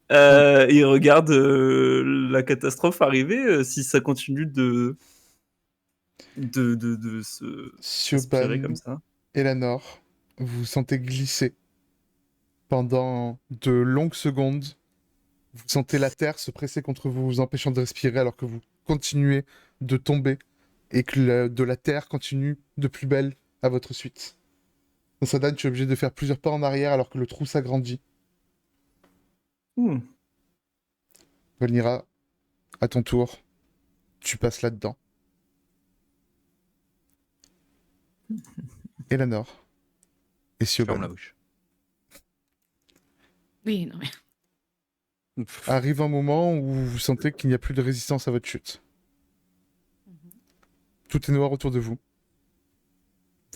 Il regarde la catastrophe arriver. Si ça continue de se aspirer Siobhan, comme ça. Elanor, vous vous sentez glisser. Pendant de longues secondes, vous sentez la terre se presser contre vous, vous empêchant de respirer alors que vous continuez de tomber et que de la terre continue de plus belle à votre suite. Nostradan, tu es obligé de faire plusieurs pas en arrière alors que le trou s'agrandit. Hmm. Volnira, à ton tour, tu passes là-dedans. Elanor et Je ferme Siobhan. la bouche. Oui, non mais. Arrive un moment où vous sentez qu'il n'y a plus de résistance à votre chute. Tout est noir autour de vous.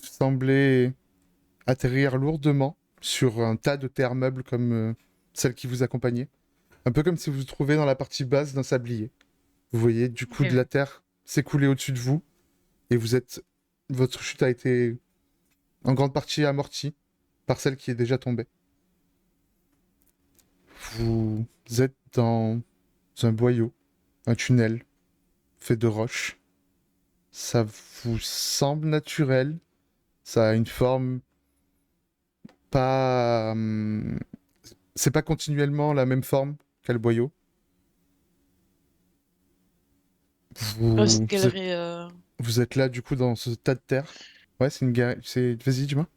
Vous semblez atterrir lourdement sur un tas de terre meuble comme celle qui vous accompagnait. Un peu comme si vous vous trouviez dans la partie basse d'un sablier. Vous voyez du coup Ok, de la terre s'écouler au-dessus de vous et votre chute a été en grande partie amortie par celle qui est déjà tombée. Vous êtes dans un boyau, un tunnel fait de roches. Ça vous semble naturel. Ça a une forme pas... c'est pas continuellement la même forme qu'a le boyau. C'est Vous, une vous êtes, galerie. vous êtes là du coup dans ce tas de terre. Ouais, c'est une galerie. Vas-y, dis-moi.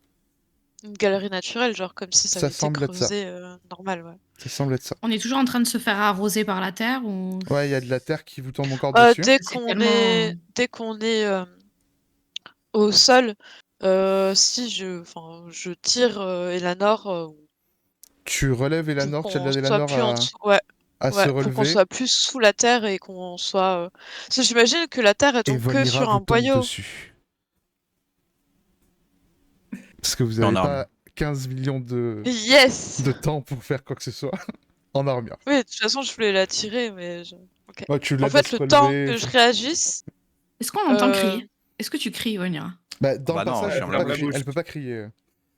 Une galerie naturelle, genre comme si ça Ça avait été semble être ça. creusé normal, ouais. Ça semble être ça. On est toujours en train de se faire arroser par la terre ou Ouais, il y a de la terre qui vous tombe encore dessus. Dès c'est qu'on tellement. dès qu'on est au sol, si je tire Elanor Tu relèves pour Elanor, tu qu'on aides soit Elanor plus en dessous. Ouais, à se ouais, pour qu'on relever. soit plus sous la terre et qu'on soit. Parce que j'imagine que la terre elle Et tombe que Volnira sur vous un tombe boyau. dessus. Parce que vous En n'avez armure. pas 15 millions Yes! de temps pour faire quoi que ce soit. En armure. Oui, de toute façon, je voulais la tirer, mais. Ok. Ouais, tu En l'aides à fait, se le temps relever. que je réagisse. Est-ce qu'on l'entend euh, crier? Est-ce que tu cries, Onira? Bah, dans le Bah non, passage, je elle ferme peut la pas bouche. crier. Elle peut pas crier.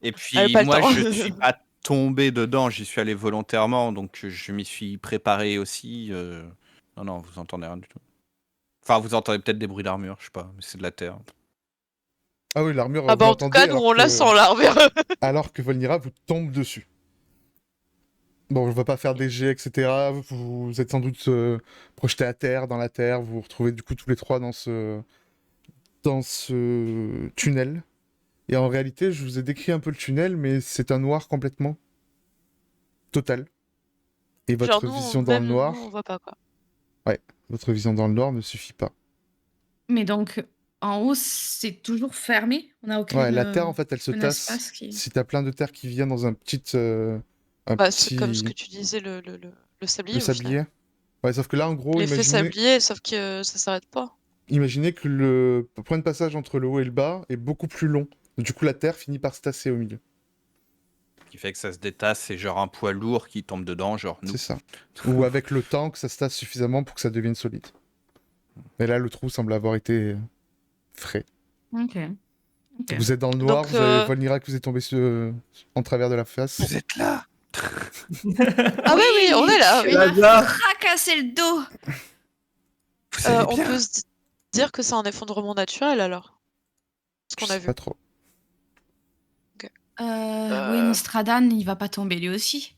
Et Elle a puis pas le moi, temps. je suis pas tombé dedans, j'y suis allé volontairement, donc je m'y suis préparé aussi. Non, non, vous entendez rien du tout. Enfin, vous entendez peut-être des bruits d'armure, je sais pas, mais c'est de la terre. Ah oui, l'armure, Ah vous bah en tout l'entendez cas, nous on la sent l'armure. alors que Volnira vous tombe dessus. Bon, je ne vais pas faire des jets, etc. Vous êtes sans doute projetés à terre, dans la terre. Vous vous retrouvez du coup tous les trois dans ce tunnel. Et en réalité, je vous ai décrit un peu le tunnel, mais c'est un noir complètement total. Et Genre votre vision dans le même nous on noir, voit pas quoi. votre vision dans le noir ne suffit pas. Mais donc, en haut, c'est toujours fermé? On n'a Ouais, aucune, la terre, en fait, elle se aucun tasse. espace qui. Si t'as plein de terre qui vient dans un Bah c'est comme ce que petit... tu disais le Le sablier au final. sablier. Ouais, sauf que là, en gros, L'effet sablier, sauf que ça s'arrête pas. imaginez que le point de passage entre le haut et le bas est beaucoup plus long. Du coup, la terre finit par se tasser au milieu. Ce qui fait que ça se détasse, c'est genre un poids lourd qui tombe dedans, genre nous. C'est ça. Ou avec le temps, que ça se tasse suffisamment pour que ça devienne solide. Mais là, le trou semble avoir été frais. Ok. Ok. Vous êtes dans le noir, Donc vous avez Volnira qui vous est tombé en travers de la face. Vous êtes là. ah oui, on est là. Tu Oui. m'as Lazare. fracassé le dos. Vous allez On bien. peut se dire que c'est un effondrement naturel alors. Ce Je qu'on a sais vu. pas trop. Oui, Nostradan, il va pas tomber lui aussi.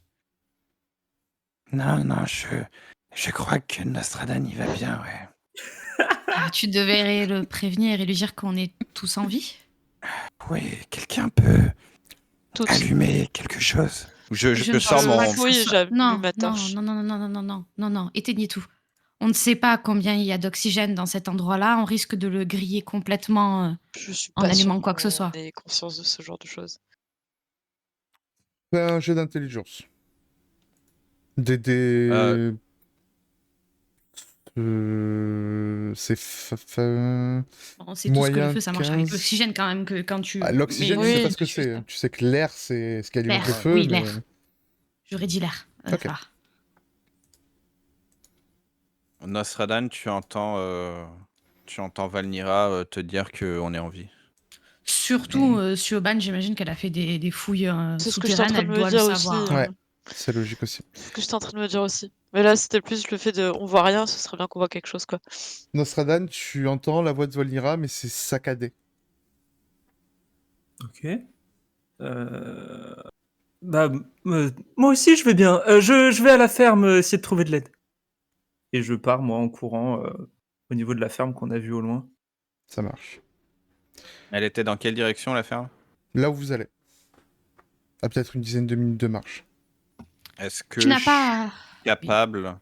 Non, non, je crois que Nostradan y va bien, ouais. Ah, tu devrais le prévenir et lui dire qu'on est tous en vie. Oui, quelqu'un peut Toutes. allumer quelque chose. Je ne sors pense mon. pas que ça Oui, soit- j'allume Non, ma non, torche. non, non, non, non, non, non, non, non, éteignez tout. On ne sait pas combien il y a d'oxygène dans cet endroit-là. On risque de le griller complètement Je suis en pas allumant sûre quoi que ce qu'on soit. ait conscience de ce genre de choses. Fais un jet d'intelligence. Euh, C'est Bon, c'est tout ce que le moyen feu, ça marche avec 15. l'oxygène quand même, que quand tu. Ah, l'oxygène, mais tu sais oui, pas ce que je sais c'est. pas. Tu sais que l'air, c'est ce qui alimente le L'air, feu, oui, mais... l'air. J'aurais dit l'air. Ok. Ça va. Nostradan, tu entends Valnira te dire qu'on est en vie. Surtout Mais- Siobhan, j'imagine qu'elle a fait des fouilles c'est ce que j'étais en souterraines, train de elle me doit le dire aussi. savoir. Ouais, c'est logique aussi. C'est ce que j'étais en train de me dire aussi. Mais là, c'était plus le fait de on voit rien, ce serait bien qu'on voit quelque chose, quoi. Nostradan, tu entends la voix de Valnira, mais c'est saccadé. Ok. Bah, moi aussi, je vais bien. Je vais à la ferme essayer de trouver de l'aide. Et je pars, moi, en courant au niveau de la ferme qu'on a vue au loin. Ça marche. Elle était dans quelle direction, la ferme? Là où vous allez. À peut-être une dizaine de minutes de marche. Est-ce Tu que n'as je suis pas. capable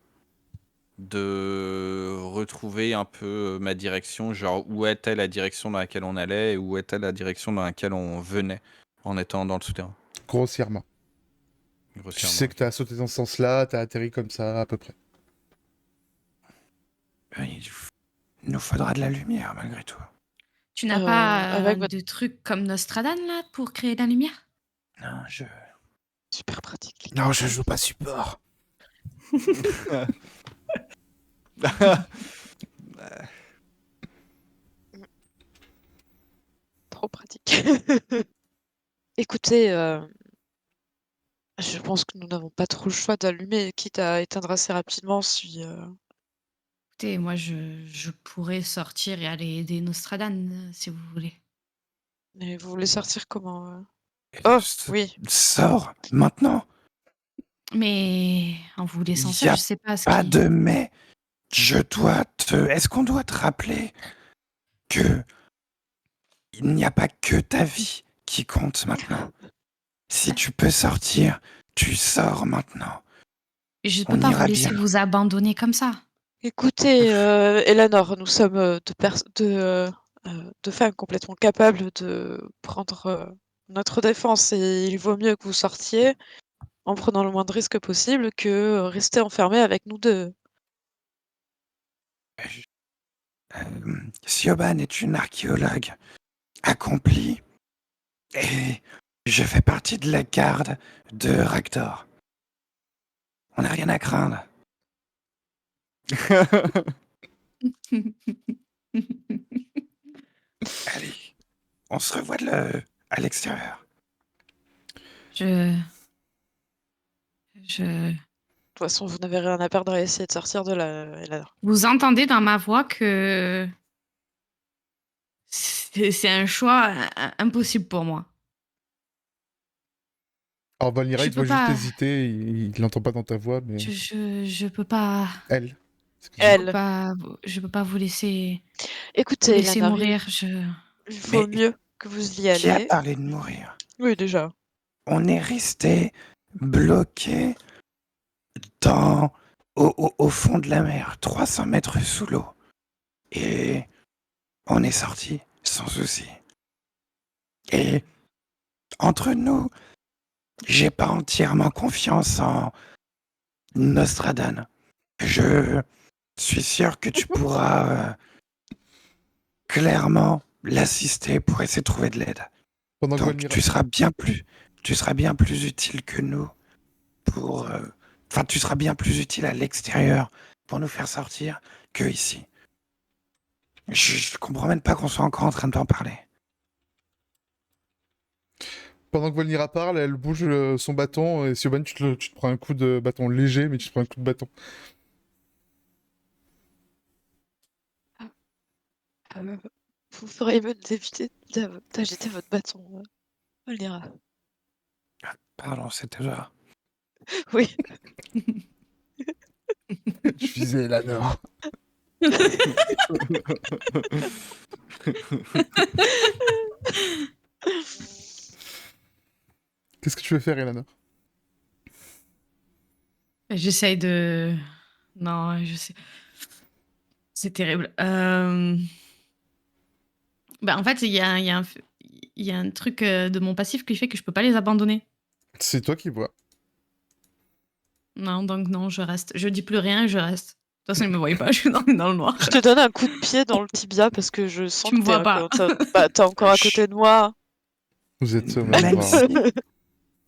de retrouver un peu ma direction, genre où était la direction dans laquelle on allait et où était la direction dans laquelle on venait en étant dans le souterrain, Grossièrement. Tu grossièrement. sais que t'as sauté dans ce sens-là, t'as atterri comme ça, à peu près. Il nous faudra de la lumière, malgré tout. Tu n'as pas avec votre de trucs comme Nostradan, là, pour créer de la lumière? Non, je... super pratique. les Non, gars. je joue pas support. Trop pratique. Écoutez, je pense que nous n'avons pas trop le choix d'allumer, quitte à éteindre assez rapidement si. Écoutez, moi, je pourrais sortir et aller aider Nostradan, si vous voulez. Mais vous voulez sortir comment Et Oh, oui. Sors, maintenant. Mais en vous laissant Y seul, a je sais pas ce Pas qui. de mais. Est-ce qu'on doit te rappeler que il n'y a pas que ta vie qui compte maintenant? Si tu peux sortir, tu sors maintenant. Je peux On pas vous ira laisser bien. vous abandonner comme ça. Écoutez, Eleanor, nous sommes deux femmes complètement capables de prendre notre défense et il vaut mieux que vous sortiez en prenant le moins de risques possible que rester enfermés avec nous deux. Siobhan est une archéologue accomplie et je fais partie de la garde de Raktor. On n'a rien à craindre. Allez, on se revoit à l'extérieur. Je. De toute façon, vous n'avez rien à perdre à essayer de sortir de là, Eleanor. Vous entendez dans ma voix que c'est un choix impossible pour moi. Alors Valnira, Je il te peux voit juste pas. hésiter, il l'entend pas dans ta voix, mais... Je peux pas. Elle. Elle, Je peux pas vous laisser écoutez, Eleanor, mourir. il vaut Mais mieux que vous y qui a alliez. parlé de mourir? Oui, déjà. On est resté bloqué au fond de la mer, 300 mètres sous l'eau. Et on est sorti sans souci. Et entre nous, j'ai pas entièrement confiance en Nostradan. Je suis sûr que tu pourras clairement l'assister pour essayer de trouver de l'aide. Pendant que Donc Valnira... tu seras bien plus utile que nous pour... Enfin, tu seras bien plus utile à l'extérieur pour nous faire sortir que ici. Je comprends même pas qu'on soit encore en train d'en parler. Pendant que Valnira parle, elle bouge son bâton, et Siobhan, tu te prends un coup de bâton léger, mais tu te prends un coup de bâton. Vous feriez mieux d'éviter d'agiter votre bâton, Valnira. Pardon, c'était toi. Oui. Je visais Eleanor. Qu'est-ce que tu veux faire, Eleanor? J'essaye de. Non, je sais. C'est terrible. Bah, en fait, il y a un truc de mon passif qui fait que je peux pas les abandonner. C'est toi qui vois. Non, donc non, je reste. Je dis plus rien, je reste. façon, il me voyait pas, je suis dans le noir. Je te donne un coup de pied dans le tibia parce que je sens Tu me que vois pas. t'es encore à côté de moi. Vous êtes au même Même endroit.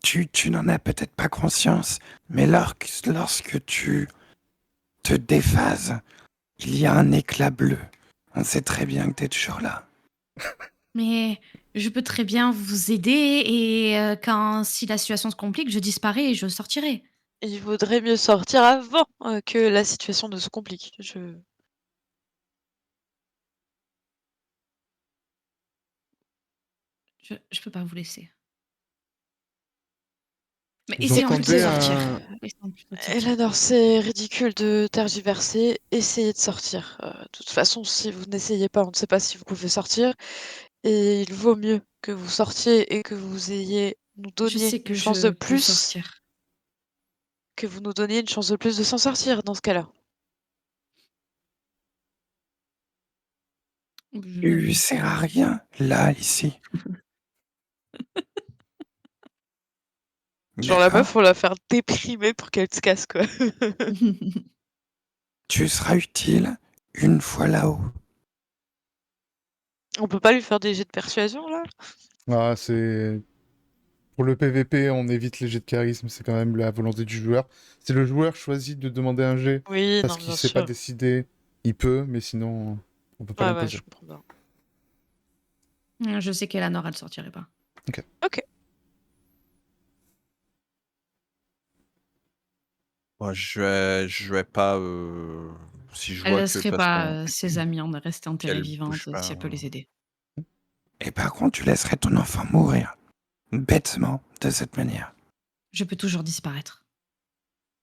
si tu n'en as peut-être pas conscience, mais lorsque tu te déphases, il y a un éclat bleu. On sait très bien que tu es toujours là. Mais je peux très bien vous aider et si la situation se complique, je disparais et je sortirai. Il vaudrait mieux sortir avant que la situation ne se complique. Je peux pas vous laisser. Mais Vous essayons plutôt de entendez sortir. un... Essayons plutôt de sortir. Eleanor, c'est ridicule de tergiverser. Essayez de sortir. De toute façon, si vous n'essayez pas, on ne sait pas si vous pouvez sortir. Et il vaut mieux que vous sortiez et que vous ayez nous Je donniez sais une que chance de je peux plus, sortir. que vous nous donniez une chance de plus de s'en sortir dans ce cas-là. Tu sers à rien, là, ici. Genre la D'accord. meuf, faut la faire déprimer pour qu'elle se casse, quoi. Tu seras utile une fois là-haut. On peut pas lui faire des jets de persuasion, là? Ah, c'est... Pour le PVP, on évite les jets de charisme, c'est quand même la volonté du joueur. Si le joueur choisit de demander un jet Oui, parce non, qu'il bien sait pas sûr. décider, il peut, mais sinon, on peut pas Ouais, l'imposer. je comprends bien. Je sais qu'Elanor, elle sortirait pas. Ok. Bon, je vais pas. Si je Elle vois que de laisserait toute pas façon, ses amis en rester enterrés qu'elle vivantes bouge pas. si elle peut les aider. Et par contre, tu laisserais ton enfant mourir. Bêtement, de cette manière. Je peux toujours disparaître.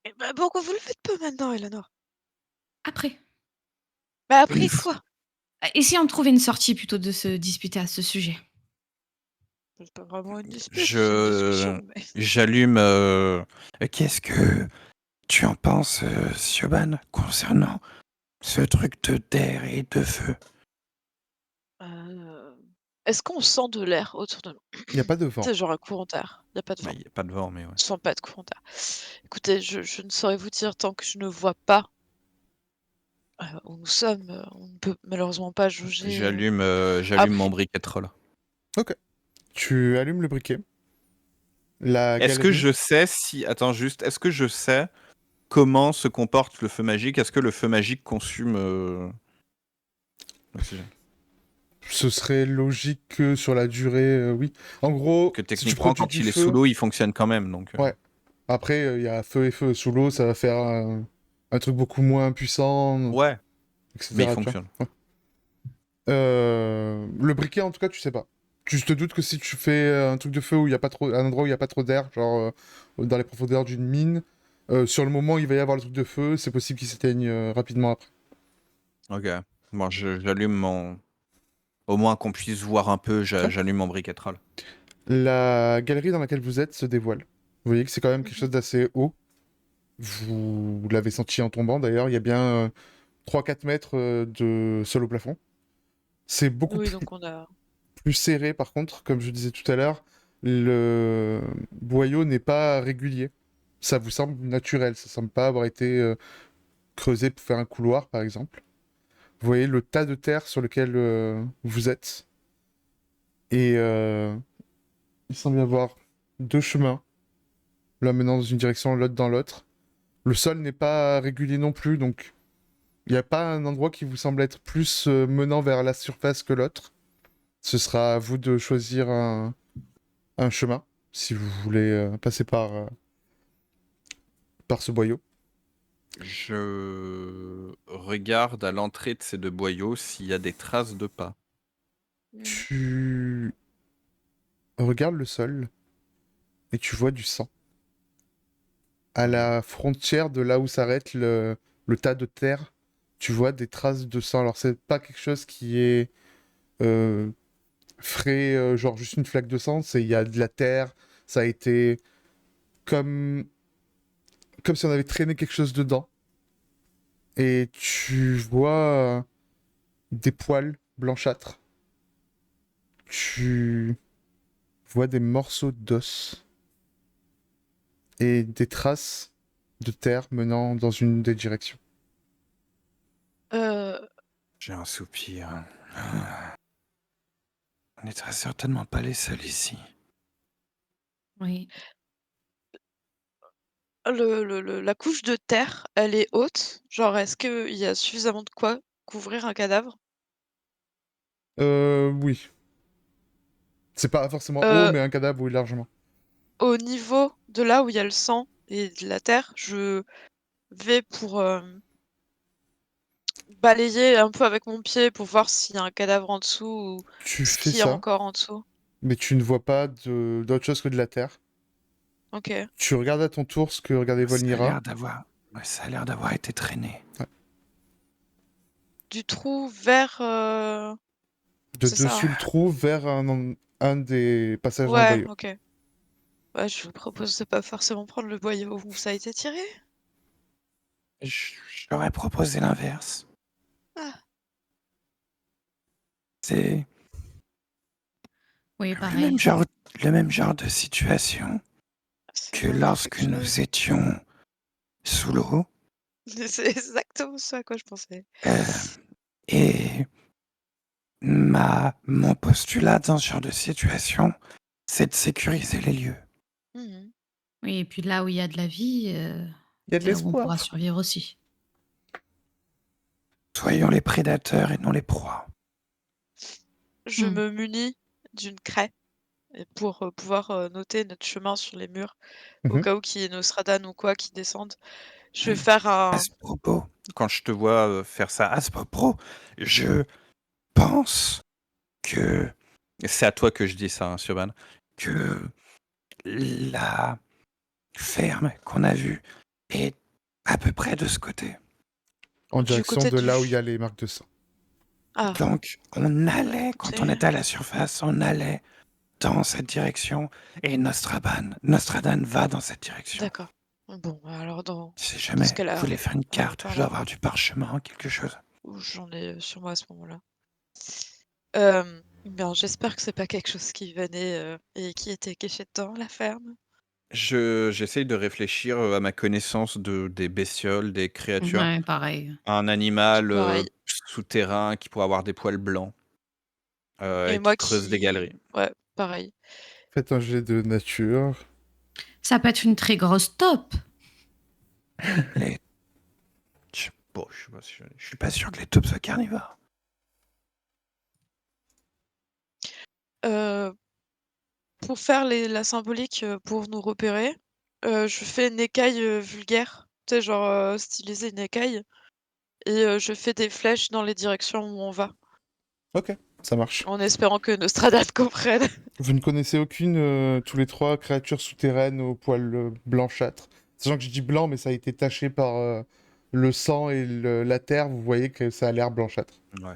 Et bah, pourquoi vous le faites pas maintenant, Eleanor? Après. Bah, après Une quoi? Essayons de trouver une sortie plutôt de se disputer à ce sujet. C'est pas vraiment une dispute, c'est une Je discussion. Mais... j'allume. Qu'est-ce que tu en penses, Siobhan, concernant ce truc de terre et de feu? Est-ce qu'on sent de l'air autour de nous? Il n'y a pas de vent. C'est genre un courant d'air. Il n'y a pas de Bah, vent. il y a pas de vent, mais ouais. Je sens pas de courant d'air. Écoutez, je ne saurais vous dire tant que je ne vois pas où nous sommes. On ne peut malheureusement pas jauger. J'allume Après, mon briquet de troll. Ok. Tu allumes le briquet. La Est-ce que galerie... je sais si. Attends, juste. Est-ce que je sais comment se comporte le feu magique? Est-ce que le feu magique consume l'oxygène? Ce serait logique que sur la durée, oui. En gros, Que si tu techniquement, produis quand du il est sous feu... l'eau, il fonctionne quand même. Donc, Ouais. Après, il y a feu et feu. Sous l'eau, ça va faire un truc beaucoup moins puissant, ouais, etc. mais il tu vois. fonctionne. Ouais. Le briquet, en tout cas, tu sais pas. Tu te doutes que si tu fais un truc de feu où il y a pas trop, un endroit où il y a pas trop d'air, genre dans les profondeurs d'une mine, sur le moment où il va y avoir le truc de feu, c'est possible qu'il s'éteigne rapidement après. Ok. Bon, j'allume mon. Au moins qu'on puisse voir un peu, Ouais. j'allume mon briquet de troll. La galerie dans laquelle vous êtes se dévoile. Vous voyez que c'est quand même quelque Mhm. chose d'assez haut. Vous l'avez senti en tombant d'ailleurs. Il y a bien 3-4 mètres de sol au plafond. C'est beaucoup oui, donc on a. plus serré par contre, comme je disais tout à l'heure. Le boyau n'est pas régulier. Ça vous semble naturel. Ça semble pas avoir été creusé pour faire un couloir par exemple. Vous voyez le tas de terre sur lequel vous êtes. Et il semble y avoir deux chemins. L'un menant dans une direction, l'autre dans l'autre. Le sol n'est pas régulier non plus, donc il n'y a pas un endroit qui vous semble être plus menant vers la surface que l'autre. Ce sera à vous de choisir un chemin, si vous voulez passer par ce boyau. Je regarde à l'entrée de ces deux boyaux s'il y a des traces de pas. Tu regardes le sol et tu vois du sang. À la frontière de là où s'arrête le tas de terre, tu vois des traces de sang. Alors c'est pas quelque chose qui est euh, frais, genre juste une flaque de sang, il y a de la terre, ça a été comme, comme si on avait traîné quelque chose dedans. Et tu vois des poils blanchâtres. Tu vois des morceaux d'os et des traces de terre menant dans une des directions. Euh, J'ai un soupir. On n'est très certainement pas les seuls ici. Oui. la couche de terre, elle est haute. Genre, est-ce qu'il y a suffisamment de quoi couvrir un cadavre? Oui. C'est pas forcément haut, Euh, mais un cadavre, oui, largement. Au niveau de là où il y a le sang et de la terre, je vais pour balayer un peu avec mon pied pour voir s'il y a un cadavre en dessous ou Tu ce fais qu'il y a ça, encore en dessous. mais tu ne vois pas d'autre chose que de la terre. Ok. Tu regardes à ton tour ce que regardait Ça a Volnira. l'air d'avoir... ouais, ça a l'air d'avoir été traîné. Du trou vers. De C'est ça, dessus hein? le trou vers un des passages dans le Ouais, boyau. ok. Ouais, je vous propose de pas forcément prendre le boyau où ça a été tiré. J'aurais proposé l'inverse. Ah, Oui, C'est pareil. le même genre de situation c'est que vraiment quelque lorsque chose. nous étions sous l'eau. C'est exactement ça à quoi je pensais. Euh, et mon postulat dans ce genre de situation, c'est de sécuriser les lieux. Mhm. Oui, et puis là où il y a de la vie, Il y a de c'est là où on pourra l'espoir. survivre aussi. Soyons les prédateurs et non les proies. Je Hmm. me munis d'une craie et pour pouvoir noter notre chemin sur les murs, au Mhm. cas où qu'il y ait Nostradan ou quoi qui descendent. Je vais faire À un. ce propos, quand je te vois faire ça, à ce propos, je pense que C'est à toi que je dis ça, hein, Siobhan. que la ferme qu'on a vue est à peu près de ce côté. En Du direction côté de du. là où il y a les marques de sang. Ah, Donc, on allait, quand on écoutez. était à la surface, on allait dans cette direction et Nostradan va dans cette direction. D'accord. Bon, alors Si dans ce jamais vous cas-là, voulez faire une carte, par je dois là. avoir du parchemin, quelque chose. J'en ai sur moi à ce moment-là. Ben, j'espère que c'est pas quelque chose qui venait et qui était caché dans la ferme. J'essaye de réfléchir à ma connaissance des bestioles, des créatures. Ouais, pareil. Un animal Pareil. souterrain qui pourrait avoir des poils blancs Et et qui moi creuse des qui. galeries. Ouais, pareil. Faites un jet de nature. Ça peut être une très grosse taupe. Les... Bon, je sais pas si Je suis pas sûr que les taupes soient carnivores. Euh, pour faire la symbolique pour nous repérer, je fais une écaille vulgaire. Tu sais, genre styliser une écaille. Et je fais des flèches dans les directions où on va. Ok, ça marche. En espérant que Nostradan comprenne. Vous ne connaissez aucune, tous les trois, créatures souterraines aux poils blanchâtres. Sachant que je dis blanc, mais ça a été taché par le sang et la terre. Vous voyez que ça a l'air blanchâtre. Ouais.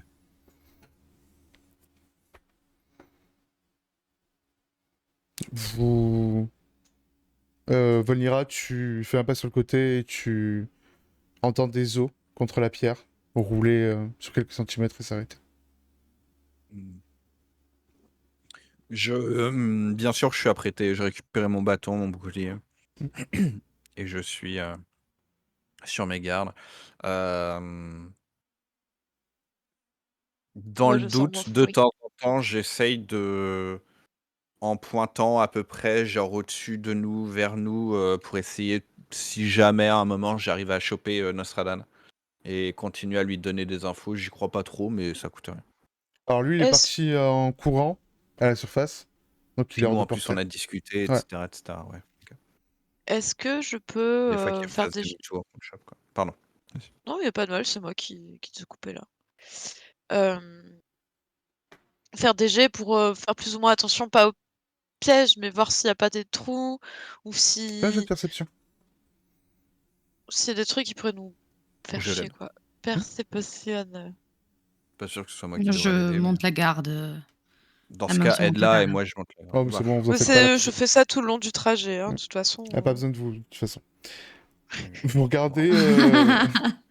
Vous... Volnira, tu fais un pas sur le côté et tu entends des os contre la pierre rouler sur quelques centimètres et s'arrêter. Bien sûr, je suis apprêté. J'ai récupéré mon bâton, mon bouclier. Et je suis sur mes gardes. Dans Moi, le je sors mon doute, de fruit. temps en temps, j'essaye de, en pointant à peu près, genre au-dessus de nous, vers nous, pour essayer, si jamais à un moment j'arrive à choper Nostradan et continuer à lui donner des infos. J'y crois pas trop, mais ça coûte rien. Alors lui, il est Est-ce parti en courant à la surface, donc il Puis est hors nous, de en plus, portée. on a discuté, Ouais. etc., etc. Ouais. Ok. est-ce que je peux Des fois qu'il me faire fasse des. demi-tour, qu'on le chope, quoi. Pardon. Vas-y. Non, il n'y a pas de mal, c'est moi qui te coupais là. Euh, Faire des jets pour faire plus ou moins attention, pas au piège, mais voir s'il n'y a pas des trous ou Fais un jet de si perception. s'il y a des trucs qui pourraient nous faire Je chier, l'aide. quoi. Perception. Pas sûr que ce soit moi qui devrais Je l'aider, mais monte la garde. dans La ce meuf cas, se monte la aide-la et garde. moi je monte la garde. Oh, mais Ça c'est bon, marche. vous en Mais faites pas la je fais ça tout le long du trajet, hein, de toute façon. Il n'y a pas besoin de vous, de toute façon. Vous regardez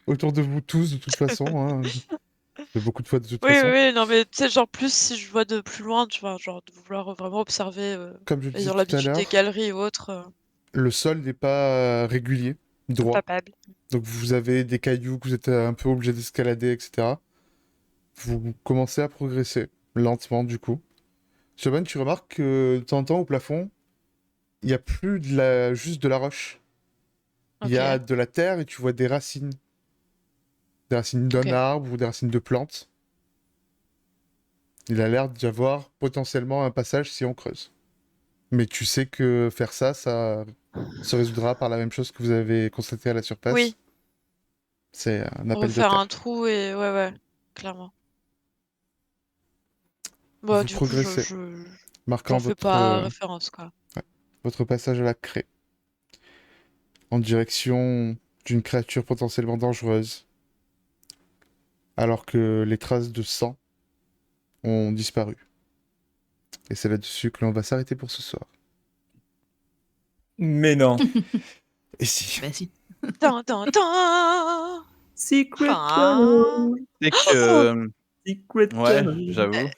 autour de vous tous, de toute façon. Hein. De beaucoup de fois, de toute Oui, oui, façon. oui, non, mais tu sais, genre, plus si je vois de plus loin, tu vois, genre, de vouloir vraiment observer, Comme je le disais ayant tout à l'habitude des l'heure, galeries ou autres. le sol n'est pas régulier. droit. Papable. Donc vous avez des cailloux que vous êtes un peu obligé d'escalader, etc. Vous commencez à progresser, lentement du coup. Siobhan, tu remarques que de temps en temps au plafond, il n'y a plus juste de la roche. Il y a Ok. de la terre et tu vois des racines. Des racines d'un Ok. arbre ou des racines de plantes. Il a l'air d'y avoir potentiellement un passage si on creuse. Mais tu sais que faire ça, ça se résoudra par la même chose que vous avez constaté à la surface. Oui. C'est un appel de Refaire terre. un trou et ouais, clairement. Bah Vous du coup, progressez, marquant j'en fais pas référence quoi. votre passage à la craie, en direction d'une créature potentiellement dangereuse, alors que les traces de sang ont disparu. Et c'est là-dessus que l'on va s'arrêter pour ce soir. Mais non. Et si Bah si. Tan, tan, tan. Secret Ah. Tunnel. C'est que. Secret Ouais, Tunnel. j'avoue.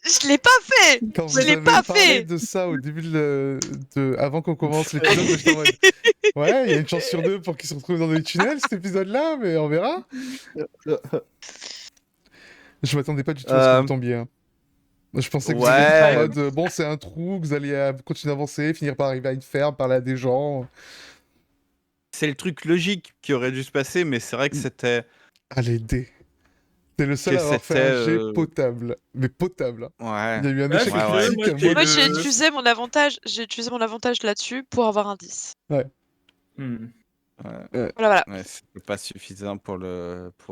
Je l'ai pas fait. Quand Je vous l'ai avez pas parlé fait. de ça au début avant qu'on commence l'épisode, j'étais en mode ouais, il y a une chance sur deux pour qu'il se retrouve dans des tunnels cet épisode-là, mais on verra. Je m'attendais pas du tout à ce que vous tombiez. Hein. Je pensais que vous alliez être en Ouais, mode bon, c'est un trou, que vous alliez continuer à avancer, finir par arriver à une ferme, parler à des gens. c'est le truc logique qui aurait dû se passer, mais c'est vrai que c'était. Allez, dé. T'es le seul Que à avoir fait c'était. un jet potable. Mais potable. Hein. Ouais. Il y a eu un Ouais, échec je suis curieux, critique moi, à moins Moi, de... j'ai utilisé mon avantage là-dessus pour avoir un 10. Hmm. Ouais, Voilà. ouais, c'était pas suffisant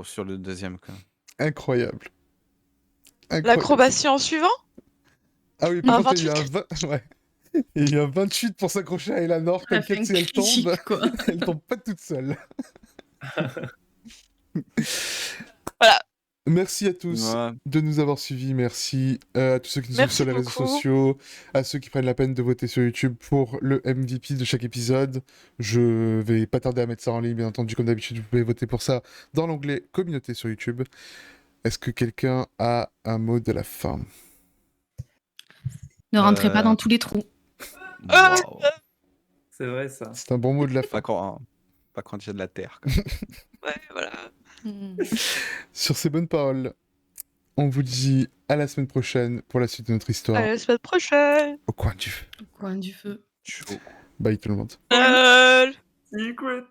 sur le deuxième, quoi. Incroyable. Incroyable. L'acrobatie en suivant? Ah oui, par Un contre, il y a eu 28. ouais. Il y a eu un 28 pour s'accrocher à Eleanor. Elle a fait T'inquiète, un si elle tombe, critique, quoi. elle tombe pas toute seule. Voilà. Merci à tous Ouais. de nous avoir suivis. Merci à tous ceux qui nous suivent Merci sur les réseaux beaucoup. sociaux, à ceux qui prennent la peine de voter sur YouTube pour le MVP de chaque épisode. Je vais pas tarder à mettre ça en ligne, bien entendu, comme d'habitude, vous pouvez voter pour ça dans l'onglet communauté sur YouTube. Est-ce que quelqu'un a un mot de la fin? Ne rentrez pas dans tous les trous. Waouh. C'est vrai, ça. C'est un bon mot de la fin. Pas quand il y a de la terre, quoi. Ouais, voilà. Hmm. Sur ces bonnes paroles, on vous dit à la semaine prochaine pour la suite de notre histoire À la semaine prochaine. au coin du feu. Au coin du feu. Chaud. Bye tout le monde. Secret.